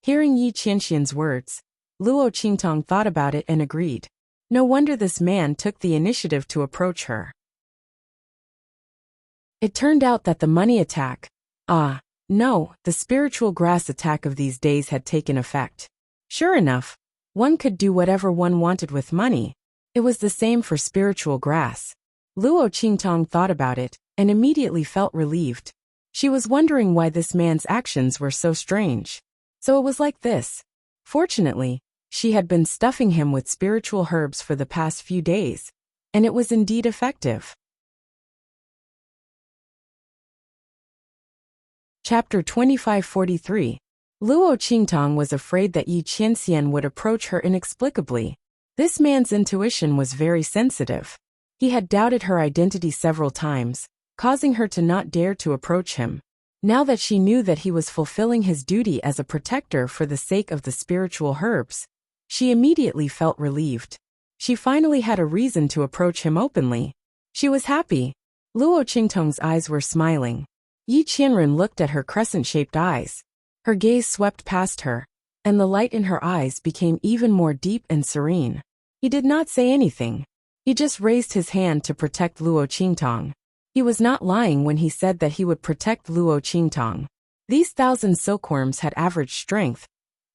Hearing Yi Qianxian's words, Luo Qingtong thought about it and agreed. No wonder this man took the initiative to approach her. It turned out that the money attack, no, the spiritual grass attack of these days had taken effect. Sure enough, one could do whatever one wanted with money. It was the same for spiritual grass. Luo Qingtong thought about it and immediately felt relieved. She was wondering why this man's actions were so strange. So it was like this. Fortunately, she had been stuffing him with spiritual herbs for the past few days, and it was indeed effective. Chapter 2543. Luo Qingtong was afraid that Yi Qianxian would approach her inexplicably. This man's intuition was very sensitive. He had doubted her identity several times, causing her to not dare to approach him. Now that she knew that he was fulfilling his duty as a protector for the sake of the spiritual herbs, she immediately felt relieved. She finally had a reason to approach him openly. She was happy. Luo Qingtong's eyes were smiling. Yi Qianren looked at her crescent-shaped eyes. Her gaze swept past her, and the light in her eyes became even more deep and serene. He did not say anything. He just raised his hand to protect Luo Qingtong. He was not lying when he said that he would protect Luo Qingtong. These 1,000 silkworms had average strength,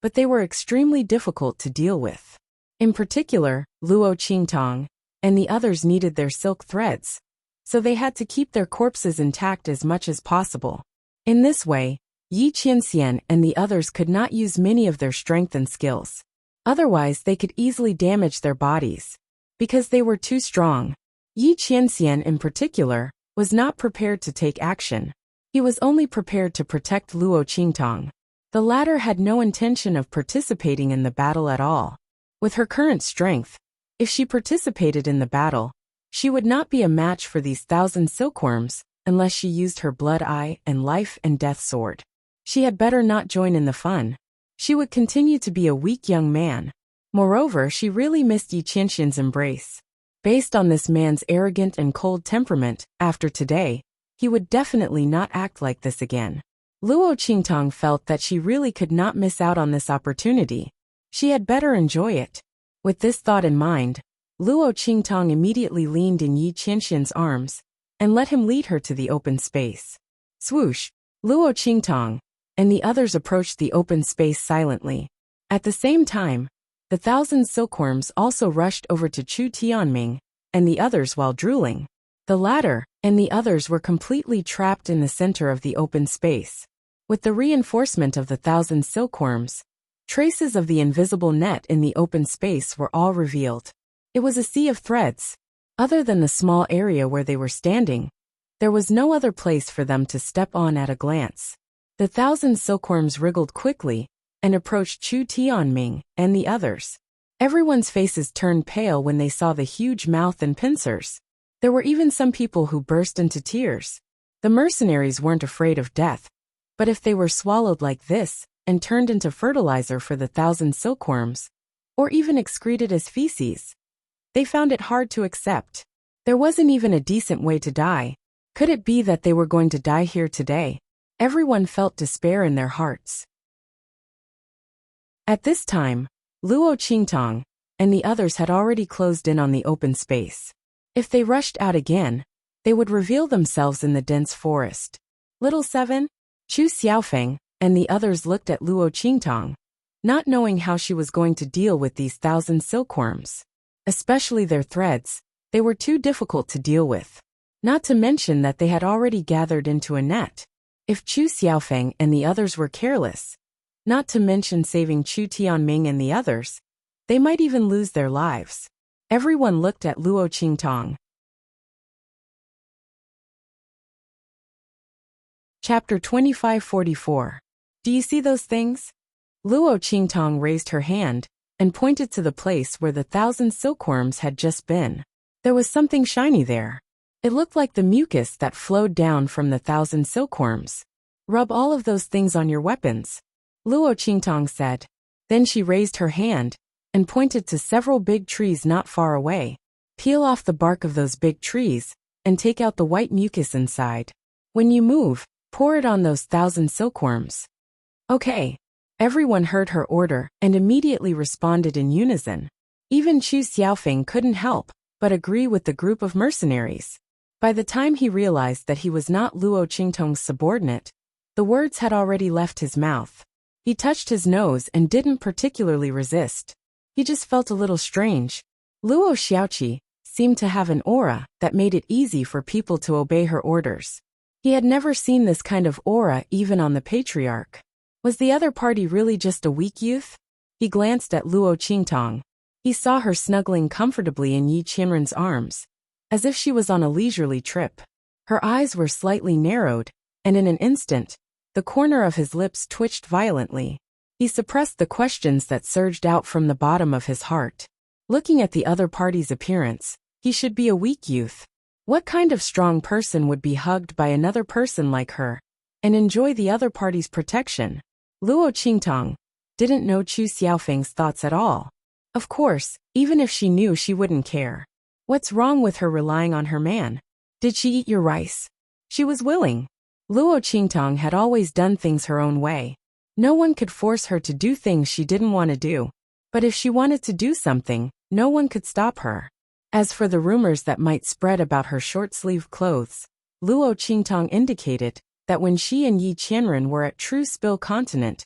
but they were extremely difficult to deal with. In particular, Luo Qingtong and the others needed their silk threads, so they had to keep their corpses intact as much as possible. In this way, Yi Qianxian and the others could not use many of their strength and skills. Otherwise, they could easily damage their bodies. Because they were too strong, Yi Qianxian in particular was not prepared to take action. He was only prepared to protect Luo Qingtong. The latter had no intention of participating in the battle at all. With her current strength, if she participated in the battle, she would not be a match for these 1,000 silkworms unless she used her blood eye and life and death sword. She had better not join in the fun. She would continue to be a weak young man. Moreover, she really missed Yi Qianxian's embrace. Based on this man's arrogant and cold temperament, after today, he would definitely not act like this again. Luo Qingtong felt that she really could not miss out on this opportunity. She had better enjoy it. With this thought in mind, Luo Qingtong immediately leaned in Yi Qianxian's arms and let him lead her to the open space. Swoosh! Luo Qingtong and the others approached the open space silently. At the same time, the 1,000 silkworms also rushed over to Chu Tianming and the others while drooling. The latter and the others were completely trapped in the center of the open space. With the reinforcement of the 1,000 silkworms, traces of the invisible net in the open space were all revealed. It was a sea of threads. Other than the small area where they were standing, there was no other place for them to step on at a glance. The 1,000 silkworms wriggled quickly and approached Chu Tianming and the others. Everyone's faces turned pale when they saw the huge mouth and pincers. There were even some people who burst into tears. The mercenaries weren't afraid of death, but if they were swallowed like this and turned into fertilizer for the 1,000 silkworms, or even excreted as feces, they found it hard to accept. There wasn't even a decent way to die. Could it be that they were going to die here today? Everyone felt despair in their hearts. At this time, Luo Qingtong and the others had already closed in on the open space. If they rushed out again, they would reveal themselves in the dense forest. Little 7, Chu Xiaofeng, and the others looked at Luo Qingtong, not knowing how she was going to deal with these 1,000 silkworms. Especially their threads, they were too difficult to deal with. Not to mention that they had already gathered into a net. If Chu Xiaofeng and the others were careless, not to mention saving Chu Tianming and the others, they might even lose their lives. Everyone looked at Luo Qingtong. Chapter 2544. Do you see those things? Luo Qingtong raised her hand and pointed to the place where the 1,000 silkworms had just been. There was something shiny there. It looked like the mucus that flowed down from the 1,000 silkworms. Rub all of those things on your weapons, Luo Qingtong said. Then she raised her hand and pointed to several big trees not far away. Peel off the bark of those big trees and take out the white mucus inside. When you move, pour it on those 1,000 silkworms. Okay. Everyone heard her order and immediately responded in unison. Even Chu Xiaofeng couldn't help but agree with the group of mercenaries. By the time he realized that he was not Luo Qingtong's subordinate, the words had already left his mouth. He touched his nose and didn't particularly resist. He just felt a little strange. Luo Xiaoqi seemed to have an aura that made it easy for people to obey her orders. He had never seen this kind of aura even on the patriarch. Was the other party really just a weak youth? He glanced at Luo Qingtong. He saw her snuggling comfortably in Yi Qianren's arms, as if she was on a leisurely trip. Her eyes were slightly narrowed, and in an instant, the corner of his lips twitched violently. He suppressed the questions that surged out from the bottom of his heart. Looking at the other party's appearance, he should be a weak youth. What kind of strong person would be hugged by another person like her and enjoy the other party's protection? Luo Qingtong didn't know Chu Xiaofeng's thoughts at all. Of course, even if she knew, she wouldn't care. What's wrong with her relying on her man? Did she eat your rice? She was willing. Luo Qingtong had always done things her own way. No one could force her to do things she didn't want to do. But if she wanted to do something, no one could stop her. As for the rumors that might spread about her short-sleeved clothes, Luo Qingtong indicated that when she and Yi Qianren were at True Spill Continent,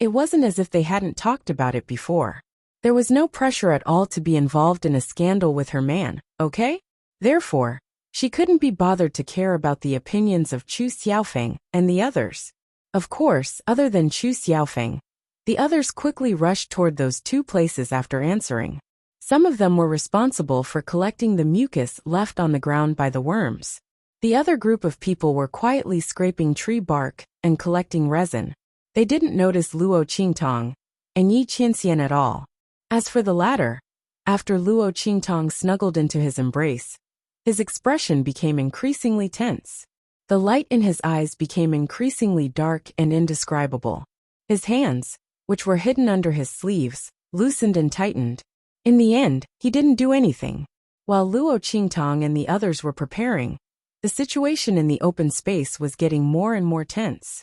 it wasn't as if they hadn't talked about it before. There was no pressure at all to be involved in a scandal with her man, okay? Therefore, she couldn't be bothered to care about the opinions of Chu Xiaofeng and the others. Of course, other than Chu Xiaofeng, the others quickly rushed toward those two places after answering. Some of them were responsible for collecting the mucus left on the ground by the worms. The other group of people were quietly scraping tree bark and collecting resin. They didn't notice Luo Qingtong and Yi Qianxian at all. As for the latter, after Luo Qingtong snuggled into his embrace, his expression became increasingly tense. The light in his eyes became increasingly dark and indescribable. His hands, which were hidden under his sleeves, loosened and tightened. In the end, he didn't do anything. While Luo Qingtong and the others were preparing, the situation in the open space was getting more and more tense.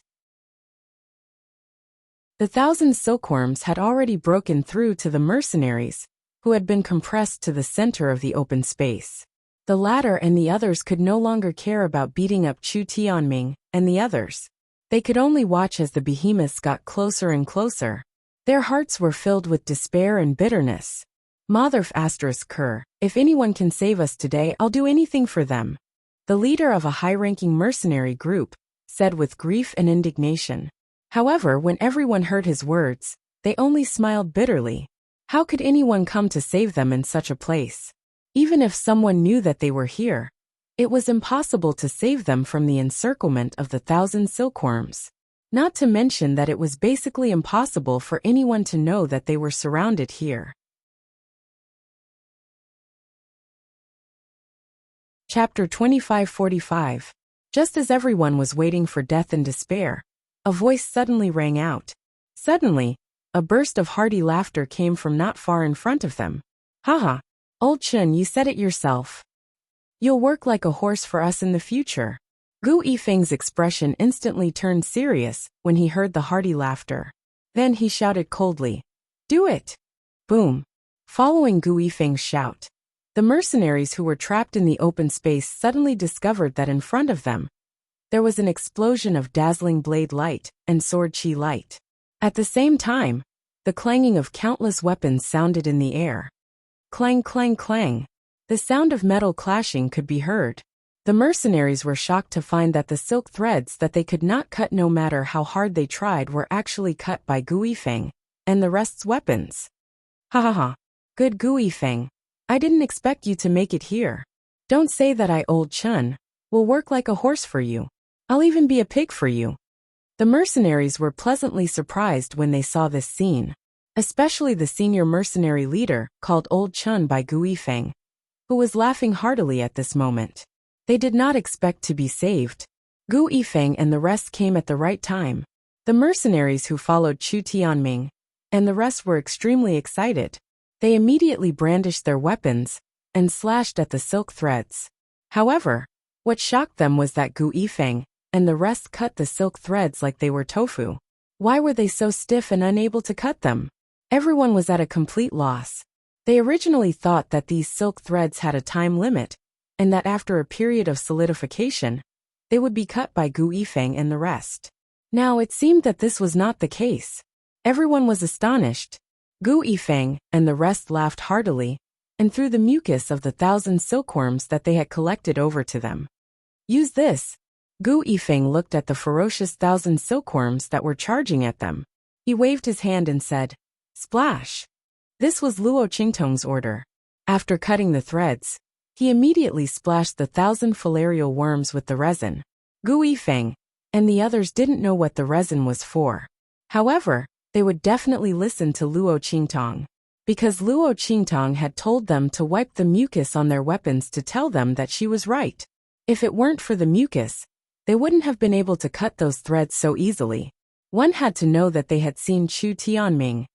The 1,000 silkworms had already broken through to the mercenaries, who had been compressed to the center of the open space. The latter and the others could no longer care about beating up Chu Tianming and the others. They could only watch as the behemoths got closer and closer. Their hearts were filled with despair and bitterness. Mother **Ker, if anyone can save us today, I'll do anything for them. The leader of a high-ranking mercenary group said with grief and indignation. However, when everyone heard his words, they only smiled bitterly. How could anyone come to save them in such a place? Even if someone knew that they were here, it was impossible to save them from the encirclement of the 1,000 silkworms. Not to mention that it was basically impossible for anyone to know that they were surrounded here. Chapter 2545. Just as everyone was waiting for death and despair, a voice suddenly rang out. Suddenly, a burst of hearty laughter came from not far in front of them. Haha, old Chen, you said it yourself. You'll work like a horse for us in the future. Gu Yifeng's expression instantly turned serious when he heard the hearty laughter. Then he shouted coldly, "Do it!" Boom. Following Gu Yifeng's shout, the mercenaries who were trapped in the open space suddenly discovered that in front of them, there was an explosion of dazzling blade light and sword chi light. At the same time, the clanging of countless weapons sounded in the air. Clang, clang, clang. The sound of metal clashing could be heard. The mercenaries were shocked to find that the silk threads that they could not cut no matter how hard they tried were actually cut by Gu Yifeng and the rest's weapons. Ha ha ha. Good Gu Yifeng. I didn't expect you to make it here. Don't say that. I, Old Chun, will work like a horse for you. I'll even be a pig for you. The mercenaries were pleasantly surprised when they saw this scene, especially the senior mercenary leader, called Old Chun by Gu Yifeng, who was laughing heartily at this moment. They did not expect to be saved. Gu Yifeng and the rest came at the right time. The mercenaries who followed Chu Tianming and the rest were extremely excited. They immediately brandished their weapons and slashed at the silk threads. However, what shocked them was that Gu Yifeng and the rest cut the silk threads like they were tofu. Why were they so stiff and unable to cut them? Everyone was at a complete loss. They originally thought that these silk threads had a time limit, and that after a period of solidification, they would be cut by Gu Yifeng and the rest. Now it seemed that this was not the case. Everyone was astonished. Gu Yifeng and the rest laughed heartily, and threw the mucus of the 1,000 silkworms that they had collected over to them. Use this. Gu Yifeng looked at the ferocious 1,000 silkworms that were charging at them. He waved his hand and said, "Splash!" This was Luo Qingtong's order. After cutting the threads, he immediately splashed the 1,000 filarial worms with the resin. Gu Yifeng and the others didn't know what the resin was for. However, they would definitely listen to Luo Qingtong, because Luo Qingtong had told them to wipe the mucus on their weapons to tell them that she was right. If it weren't for the mucus, they wouldn't have been able to cut those threads so easily. One had to know that they had seen Chu Tianming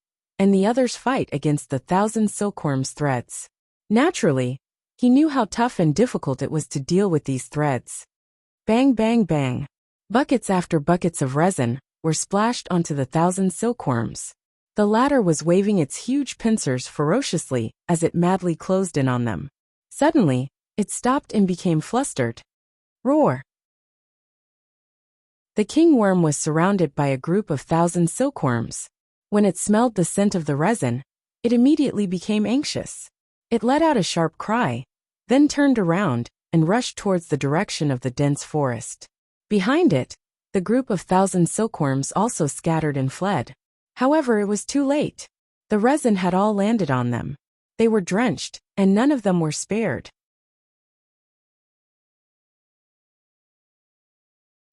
and the others fight against the 1,000 silkworms threads. Naturally, he knew how tough and difficult it was to deal with these threads. Bang bang bang. Buckets after buckets of resin were splashed onto the 1,000 silkworms. The latter was waving its huge pincers ferociously as it madly closed in on them. Suddenly, it stopped and became flustered. Roar! The king worm was surrounded by a group of 1,000 silkworms. When it smelled the scent of the resin, it immediately became anxious. It let out a sharp cry, then turned around and rushed towards the direction of the dense forest. Behind it, the group of 1,000 silkworms also scattered and fled. However, it was too late. The resin had all landed on them. They were drenched, and none of them were spared.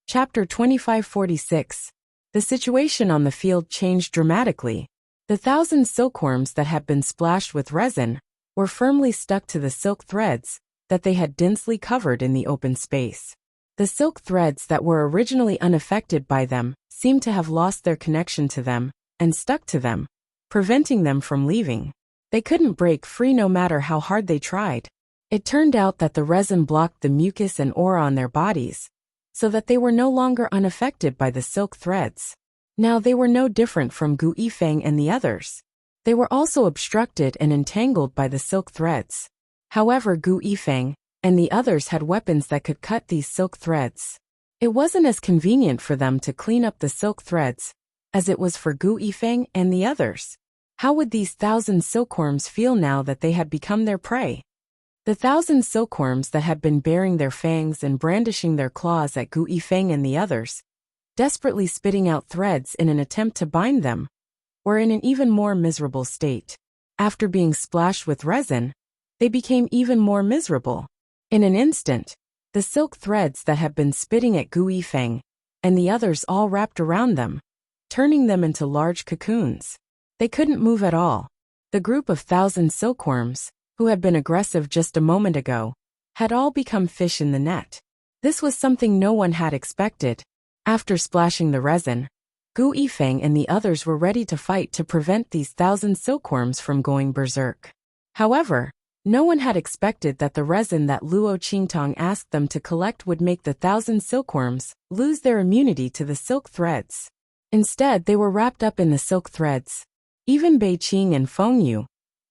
Chapter 2546. The situation on the field changed dramatically. The 1,000 silkworms that had been splashed with resin were firmly stuck to the silk threads that they had densely covered in the open space. The silk threads that were originally unaffected by them seemed to have lost their connection to them and stuck to them, preventing them from leaving. They couldn't break free no matter how hard they tried. It turned out that the resin blocked the mucus and aura on their bodies, so that they were no longer unaffected by the silk threads. Now they were no different from Gu Yifeng and the others. They were also obstructed and entangled by the silk threads. However, Gu Yifeng and the others had weapons that could cut these silk threads. It wasn't as convenient for them to clean up the silk threads as it was for Gu Yifeng and the others. How would these 1,000 silkworms feel now that they had become their prey? The 1,000 silkworms that had been baring their fangs and brandishing their claws at Gu Yifeng and the others, desperately spitting out threads in an attempt to bind them, were in an even more miserable state. After being splashed with resin, they became even more miserable. In an instant, the silk threads that had been spitting at Gu Yifeng and the others all wrapped around them, turning them into large cocoons. They couldn't move at all. The group of 1,000 silkworms, who had been aggressive just a moment ago, had all become fish in the net. This was something no one had expected. After splashing the resin, Gu Yifeng and the others were ready to fight to prevent these 1,000 silkworms from going berserk. However, no one had expected that the resin that Luo Qingtong asked them to collect would make the 1,000 silkworms lose their immunity to the silk threads. Instead, they were wrapped up in the silk threads. Even Bei Qing and Feng Yu,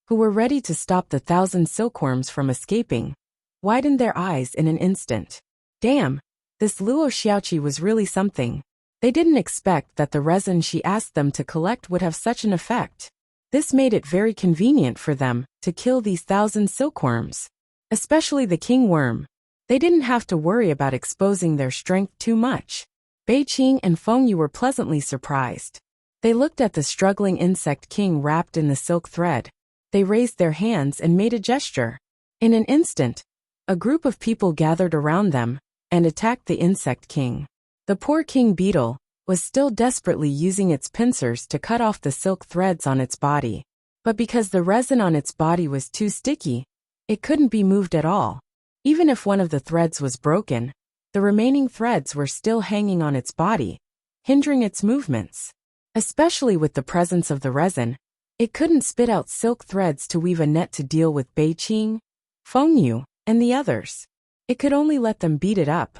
who were ready to stop the 1,000 silkworms from escaping, widened their eyes in an instant. Damn, this Luo Xiaoqi was really something. They didn't expect that the resin she asked them to collect would have such an effect. This made it very convenient for them to kill these 1,000 silkworms, especially the king worm. They didn't have to worry about exposing their strength too much. Beiqing and Fengyu were pleasantly surprised. They looked at the struggling insect king wrapped in the silk thread. They raised their hands and made a gesture. In an instant, a group of people gathered around them and attacked the insect king. The poor king beetle was still desperately using its pincers to cut off the silk threads on its body. But because the resin on its body was too sticky, it couldn't be moved at all. Even if one of the threads was broken, the remaining threads were still hanging on its body, hindering its movements. Especially with the presence of the resin, it couldn't spit out silk threads to weave a net to deal with Beiqing, Fengyu, and the others. It could only let them beat it up.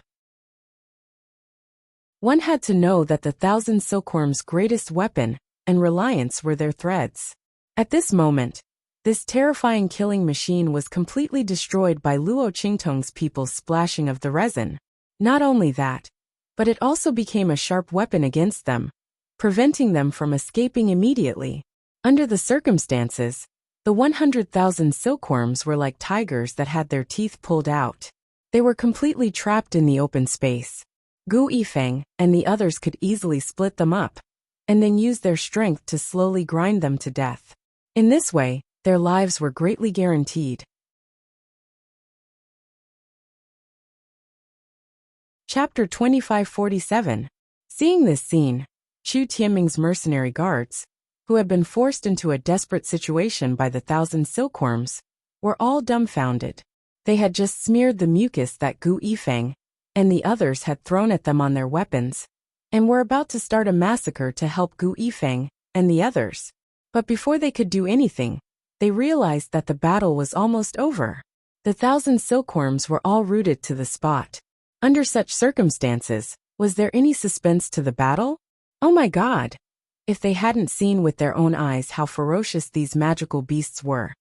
One had to know that the 1,000 silkworms' greatest weapon and reliance were their threads. At this moment, this terrifying killing machine was completely destroyed by Luo Qingtong's people's splashing of the resin. Not only that, but it also became a sharp weapon against them, preventing them from escaping immediately. Under the circumstances, the 100,000 silkworms were like tigers that had their teeth pulled out. They were completely trapped in the open space. Gu Yifeng and the others could easily split them up, and then use their strength to slowly grind them to death. In this way, their lives were greatly guaranteed. Chapter 2547. Seeing this scene, Chu Tianming's mercenary guards, who had been forced into a desperate situation by the 1,000 silkworms, were all dumbfounded. They had just smeared the mucus that Gu Yifeng and the others had thrown at them on their weapons, and were about to start a massacre to help Gu Yifeng and the others. But before they could do anything, they realized that the battle was almost over. The 1,000 silkworms were all rooted to the spot. Under such circumstances, was there any suspense to the battle? Oh my God! If they hadn't seen with their own eyes how ferocious these magical beasts were,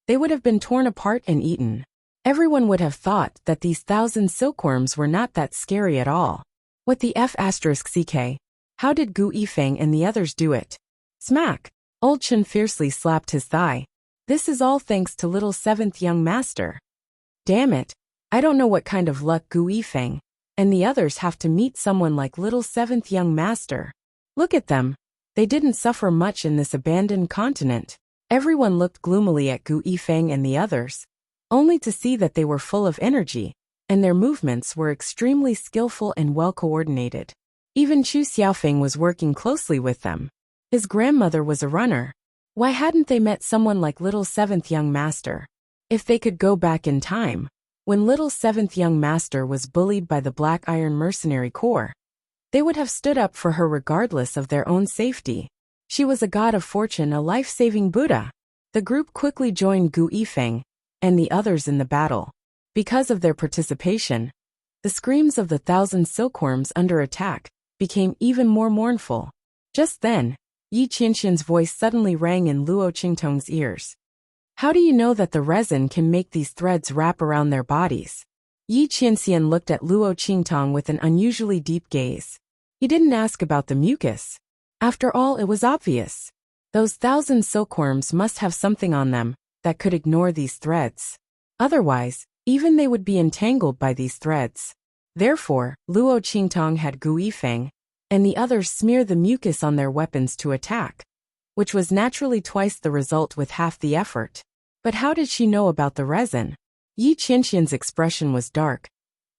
they would have been torn apart and eaten. Everyone would have thought that these 1,000 silkworms were not that scary at all. What the F***ck? How did Gu Yifeng and the others do it? Smack! Old Chen fiercely slapped his thigh. This is all thanks to little 7th young master. Damn it, I don't know what kind of luck Gu Yifeng and the others have to meet someone like little 7th young master. Look at them. They didn't suffer much in this abandoned continent. Everyone looked gloomily at Gu Yifeng and the others, only to see that they were full of energy, and their movements were extremely skillful and well-coordinated. Even Chu Xiaofeng was working closely with them. His grandmother was a runner. Why hadn't they met someone like little 7th young master? If they could go back in time, when little 7th young master was bullied by the Black Iron Mercenary Corps, they would have stood up for her regardless of their own safety. She was a god of fortune, a life-saving Buddha. The group quickly joined Gu Yifeng and the others in the battle. Because of their participation, the screams of the 1,000 silkworms under attack became even more mournful. Just then, Yi Qianxian's voice suddenly rang in Luo Qingtong's ears. How do you know that the resin can make these threads wrap around their bodies? Yi Qianxian looked at Luo Qingtong with an unusually deep gaze. He didn't ask about the mucus. After all, it was obvious. Those 1,000 silkworms must have something on them that could ignore these threads. Otherwise, even they would be entangled by these threads. Therefore, Luo Qingtong had Gu Yifeng and the others smear the mucus on their weapons to attack, which was naturally twice the result with half the effort. But how did she know about the resin? Yi Qianxian's expression was dark,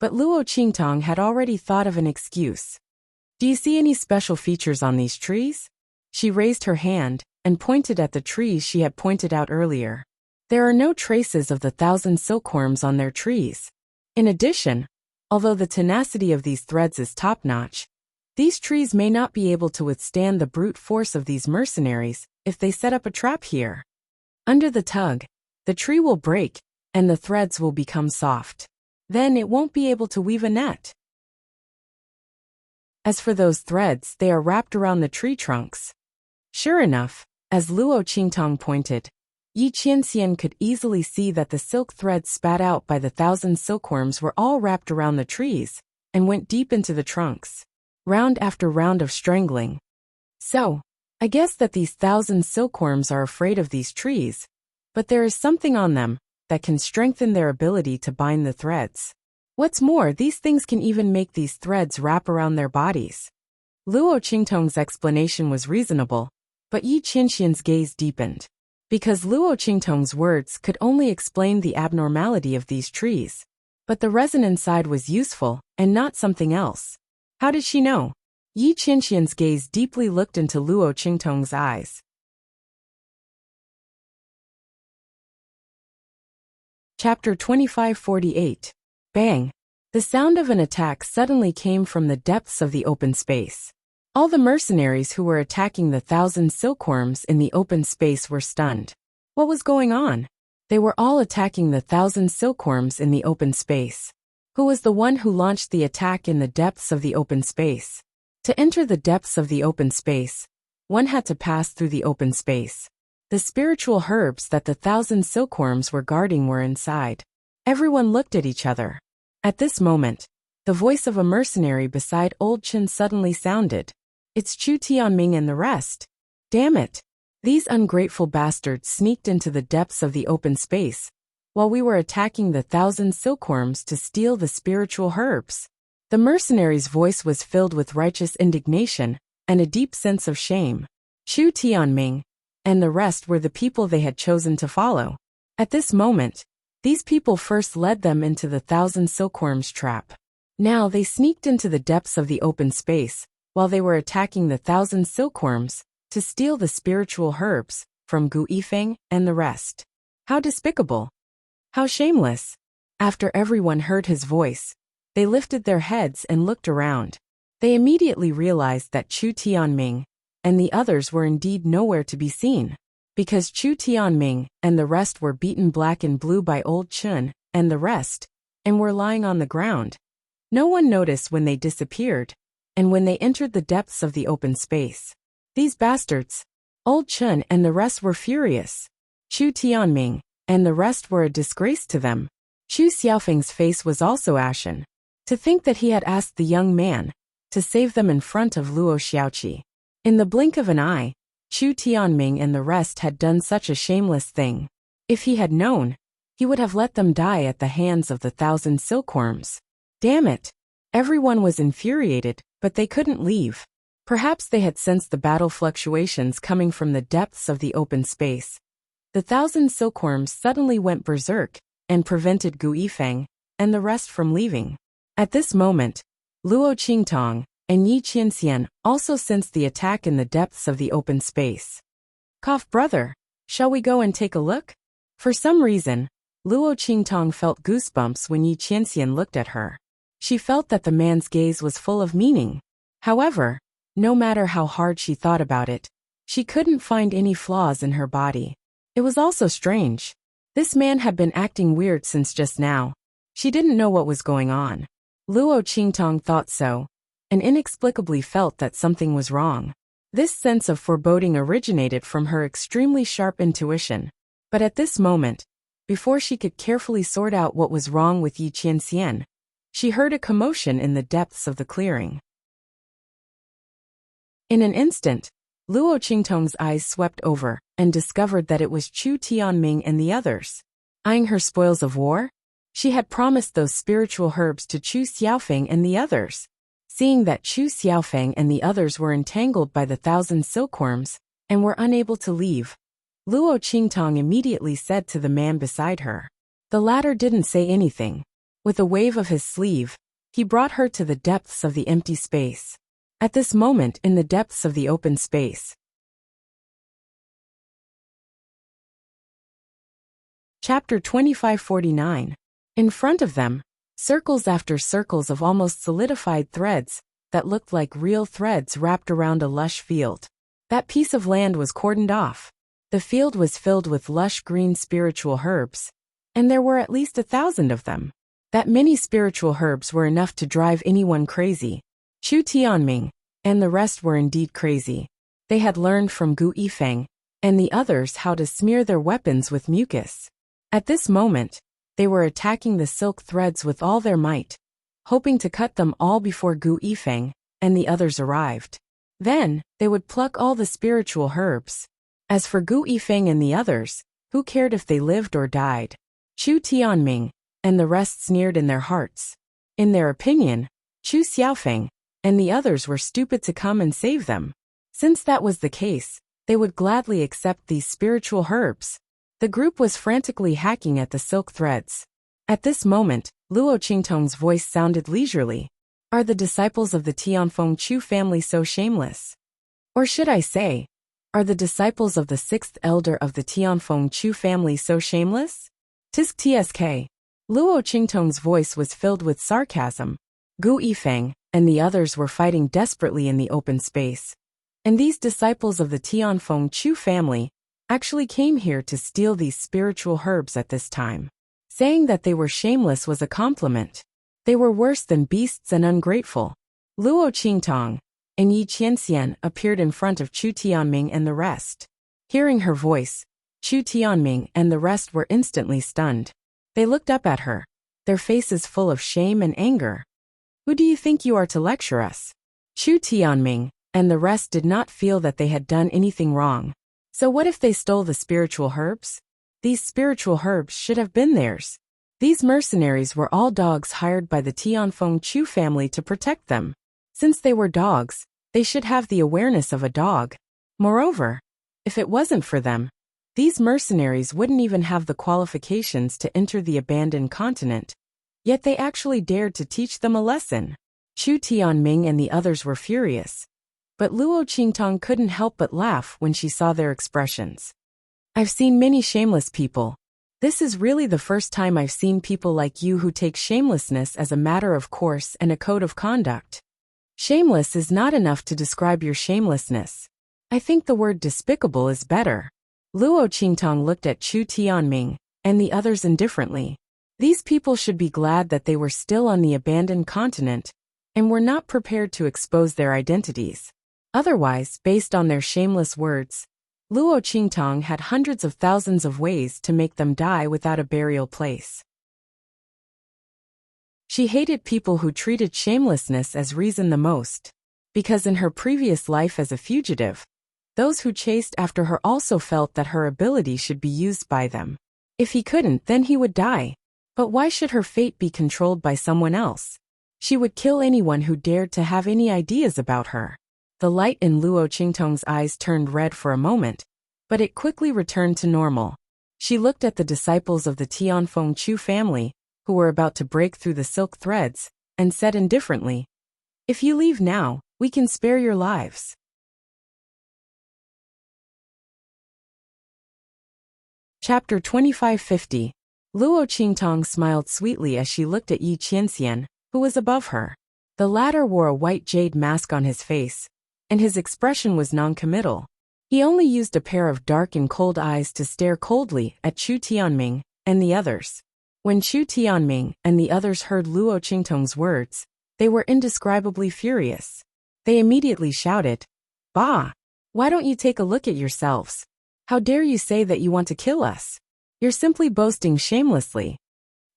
but Luo Qingtong had already thought of an excuse. Do you see any special features on these trees? She raised her hand and pointed at the trees she had pointed out earlier. There are no traces of the 1,000 silkworms on their trees. In addition, although the tenacity of these threads is top-notch, these trees may not be able to withstand the brute force of these mercenaries if they set up a trap here. Under the tug, the tree will break, and the threads will become soft. Then it won't be able to weave a net. As for those threads, they are wrapped around the tree trunks. Sure enough, as Luo Qingtong pointed, Yi Qianxian could easily see that the silk threads spat out by the 1,000 silkworms were all wrapped around the trees and went deep into the trunks. Round after round of strangling. So, I guess that these 1,000 silkworms are afraid of these trees, but there is something on them that can strengthen their ability to bind the threads. What's more, these things can even make these threads wrap around their bodies. Luo Qingtong's explanation was reasonable, but Yi Qianxian's gaze deepened. Because Luo Qingtong's words could only explain the abnormality of these trees. But the resin inside was useful, and not something else. How did she know? Yi Qianxian's gaze deeply looked into Luo Qingtong's eyes. Chapter 2548. Bang! The sound of an attack suddenly came from the depths of the open space. All the mercenaries who were attacking the 1,000 silkworms in the open space were stunned. What was going on? They were all attacking the 1,000 silkworms in the open space. Who was the one who launched the attack in the depths of the open space? To enter the depths of the open space, one had to pass through the open space. The spiritual herbs that the 1,000 silkworms were guarding were inside. Everyone looked at each other. At this moment, the voice of a mercenary beside Old Chen suddenly sounded. It's Chu Tianming and the rest. Damn it! These ungrateful bastards sneaked into the depths of the open space, while we were attacking the 1,000 silkworms to steal the spiritual herbs. The mercenary's voice was filled with righteous indignation and a deep sense of shame. Chu Tianming and the rest were the people they had chosen to follow. At this moment, these people first led them into the 1,000 silkworms trap. Now they sneaked into the depths of the open space, while they were attacking the 1,000 silkworms, to steal the spiritual herbs from Gu Yifeng and the rest. How despicable! How shameless! After everyone heard his voice, they lifted their heads and looked around. They immediately realized that Chu Tianming and the others were indeed nowhere to be seen. Because Chu Tianming and the rest were beaten black and blue by Old Chen and the rest, and were lying on the ground. No one noticed when they disappeared, and when they entered the depths of the open space. These bastards, Old Chen and the rest were furious. Chu Tianming and the rest were a disgrace to them. Chu Xiaofeng's face was also ashen. To think that he had asked the young man to save them in front of Luo Xiaoqi. In the blink of an eye, Chu Tianming and the rest had done such a shameless thing. If he had known, he would have let them die at the hands of the 1,000 silkworms. Damn it! Everyone was infuriated, but they couldn't leave. Perhaps they had sensed the battle fluctuations coming from the depths of the open space. The 1,000 silkworms suddenly went berserk and prevented Gu Yifeng and the rest from leaving. At this moment, Luo Qingtong and Yi Qianxian also sensed the attack in the depths of the open space. Cough, brother, shall we go and take a look? For some reason, Luo Qingtong felt goosebumps when Yi Qianxian looked at her. She felt that the man's gaze was full of meaning. However, no matter how hard she thought about it, she couldn't find any flaws in her body. It was also strange. This man had been acting weird since just now. She didn't know what was going on. Luo Qingtong thought so, and inexplicably felt that something was wrong. This sense of foreboding originated from her extremely sharp intuition. But at this moment, before she could carefully sort out what was wrong with Yi Qianxian, she heard a commotion in the depths of the clearing. In an instant, Luo Qingtong's eyes swept over and discovered that it was Chu Tianming and the others. Eyeing her spoils of war, she had promised those spiritual herbs to Chu Xiaofeng and the others. Seeing that Chu Xiaofeng and the others were entangled by the 1,000 silkworms and were unable to leave, Luo Qingtong immediately said to the man beside her. The latter didn't say anything. With a wave of his sleeve, he brought her to the depths of the empty space. At this moment, in the depths of the open space. Chapter 2549. In front of them, circles after circles of almost solidified threads that looked like real threads wrapped around a lush field. That piece of land was cordoned off. The field was filled with lush green spiritual herbs, and there were at least 1,000 of them. That many spiritual herbs were enough to drive anyone crazy. Chu Tianming and the rest were indeed crazy. They had learned from Gu Yifeng and the others how to smear their weapons with mucus. At this moment, they were attacking the silk threads with all their might, hoping to cut them all before Gu Yifeng and the others arrived. Then, they would pluck all the spiritual herbs. As for Gu Yifeng and the others, who cared if they lived or died? Chu Tianming and the rest sneered in their hearts. In their opinion, Chu Xiaofeng and the others were stupid to come and save them. Since that was the case, they would gladly accept these spiritual herbs. The group was frantically hacking at the silk threads. At this moment, Luo Qingtong's voice sounded leisurely. Are the disciples of the Tianfeng Chu family so shameless? Or should I say, are the disciples of the sixth elder of the Tianfeng Chu family so shameless? Tisk tsk. Luo Qingtong's voice was filled with sarcasm. Gu Yifeng and the others were fighting desperately in the open space. And these disciples of the Tianfeng Chu family actually came here to steal these spiritual herbs at this time. Saying that they were shameless was a compliment. They were worse than beasts and ungrateful. Luo Qingtong and Yi Qianxian appeared in front of Chu Tianming and the rest. Hearing her voice, Chu Tianming and the rest were instantly stunned. They looked up at her, their faces full of shame and anger. Who do you think you are to lecture us? Chu Tianming and the rest did not feel that they had done anything wrong. So what if they stole the spiritual herbs? These spiritual herbs should have been theirs. These mercenaries were all dogs hired by the Tianfeng Chu family to protect them. Since they were dogs, they should have the awareness of a dog. Moreover, if it wasn't for them, these mercenaries wouldn't even have the qualifications to enter the abandoned continent. Yet they actually dared to teach them a lesson. Chu Tianming and the others were furious. But Luo Qingtong couldn't help but laugh when she saw their expressions. I've seen many shameless people. This is really the first time I've seen people like you who take shamelessness as a matter of course and a code of conduct. Shameless is not enough to describe your shamelessness. I think the word despicable is better. Luo Qingtong looked at Chu Tianming and the others indifferently. These people should be glad that they were still on the abandoned continent and were not prepared to expose their identities. Otherwise, based on their shameless words, Luo Qingtong had hundreds of thousands of ways to make them die without a burial place. She hated people who treated shamelessness as reason the most, because in her previous life as a fugitive, those who chased after her also felt that her ability should be used by them. If he couldn't, then he would die. But why should her fate be controlled by someone else? She would kill anyone who dared to have any ideas about her. The light in Luo Qingtong's eyes turned red for a moment, but it quickly returned to normal. She looked at the disciples of the Tianfeng Chu family, who were about to break through the silk threads, and said indifferently, "If you leave now, we can spare your lives." Chapter 2550. Luo Qingtong smiled sweetly as she looked at Yi Qianxian, who was above her. The latter wore a white jade mask on his face, and his expression was non-committal. He only used a pair of dark and cold eyes to stare coldly at Chu Tianming and the others. When Chu Tianming and the others heard Luo Qingtong's words, they were indescribably furious. They immediately shouted, "Bah! Why don't you take a look at yourselves? How dare you say that you want to kill us? You're simply boasting shamelessly."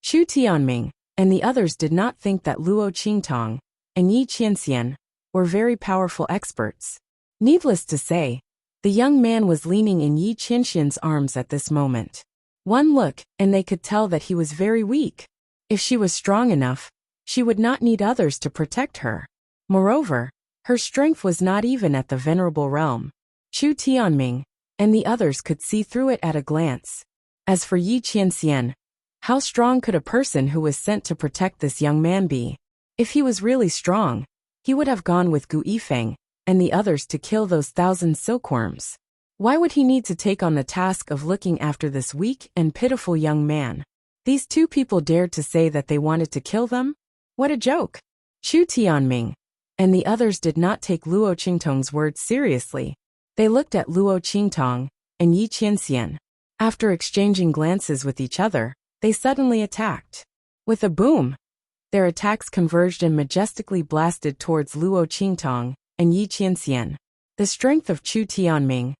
Chu Tianming and the others did not think that Luo Qingtong and Yi Qianxian were very powerful experts. Needless to say, the young man was leaning in Yi Qianxian's arms at this moment. One look, and they could tell that he was very weak. If she was strong enough, she would not need others to protect her. Moreover, her strength was not even at the venerable realm. Chu Tianming and the others could see through it at a glance. As for Yi Qianxian, how strong could a person who was sent to protect this young man be? If he was really strong, he would have gone with Gu Yifeng and the others to kill those 1,000 silkworms. Why would he need to take on the task of looking after this weak and pitiful young man? These two people dared to say that they wanted to kill them? What a joke! Chu Tianming and the others did not take Luo Qingtong's words seriously. They looked at Luo Qingtong and Yi Qianxian. After exchanging glances with each other, they suddenly attacked. With a boom, their attacks converged and majestically blasted towards Luo Qingtong and Yi Qianxian. The strength of Chu Tianming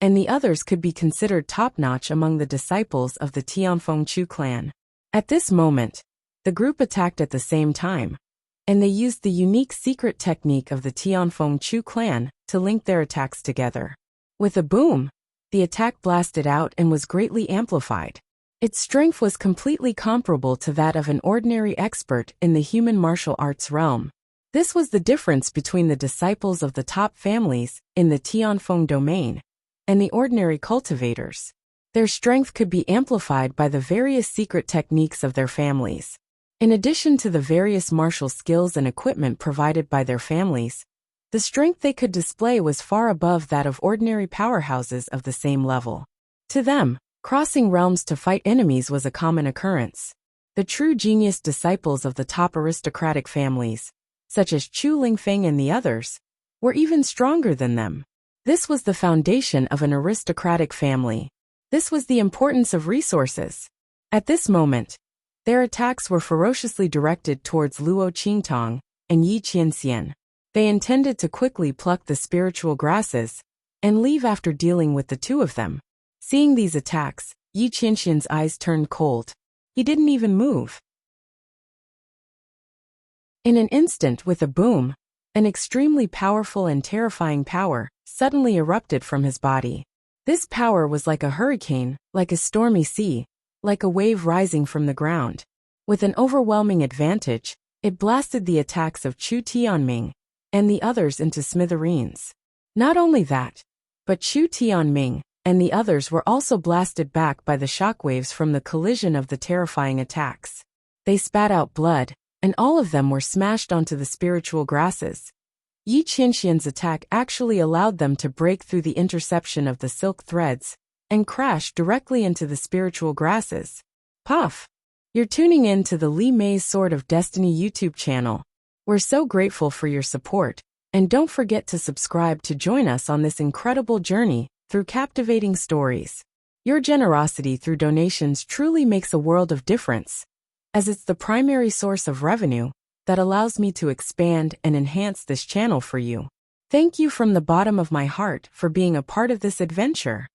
and the others could be considered top-notch among the disciples of the Tianfeng Chu clan. At this moment, the group attacked at the same time, and they used the unique secret technique of the Tianfeng Chu clan to link their attacks together. With a boom, the attack blasted out and was greatly amplified. Its strength was completely comparable to that of an ordinary expert in the human martial arts realm. This was the difference between the disciples of the top families in the Tianfeng domain and the ordinary cultivators. Their strength could be amplified by the various secret techniques of their families. In addition to the various martial skills and equipment provided by their families, the strength they could display was far above that of ordinary powerhouses of the same level. To them, crossing realms to fight enemies was a common occurrence. The true genius disciples of the top aristocratic families, such as Chu Lingfeng and the others, were even stronger than them. This was the foundation of an aristocratic family. This was the importance of resources. At this moment, their attacks were ferociously directed towards Luo Qingtong and Yi Qianxian. They intended to quickly pluck the spiritual grasses and leave after dealing with the two of them. Seeing these attacks, Yi Qianxian's eyes turned cold. He didn't even move. In an instant, with a boom, an extremely powerful and terrifying power suddenly erupted from his body. This power was like a hurricane, like a stormy sea, like a wave rising from the ground. With an overwhelming advantage, it blasted the attacks of Chu Tianming and the others into smithereens. Not only that, but Chu Tianming and the others were also blasted back by the shockwaves from the collision of the terrifying attacks. They spat out blood, and all of them were smashed onto the spiritual grasses. Yi Qianxian's attack actually allowed them to break through the interception of the silk threads and crash directly into the spiritual grasses. Puff! You're tuning in to the Li Mei's Sword of Destiny YouTube channel. We're so grateful for your support, and don't forget to subscribe to join us on this incredible journey through captivating stories. Your generosity through donations truly makes a world of difference, as it's the primary source of revenue that allows me to expand and enhance this channel for you. Thank you from the bottom of my heart for being a part of this adventure.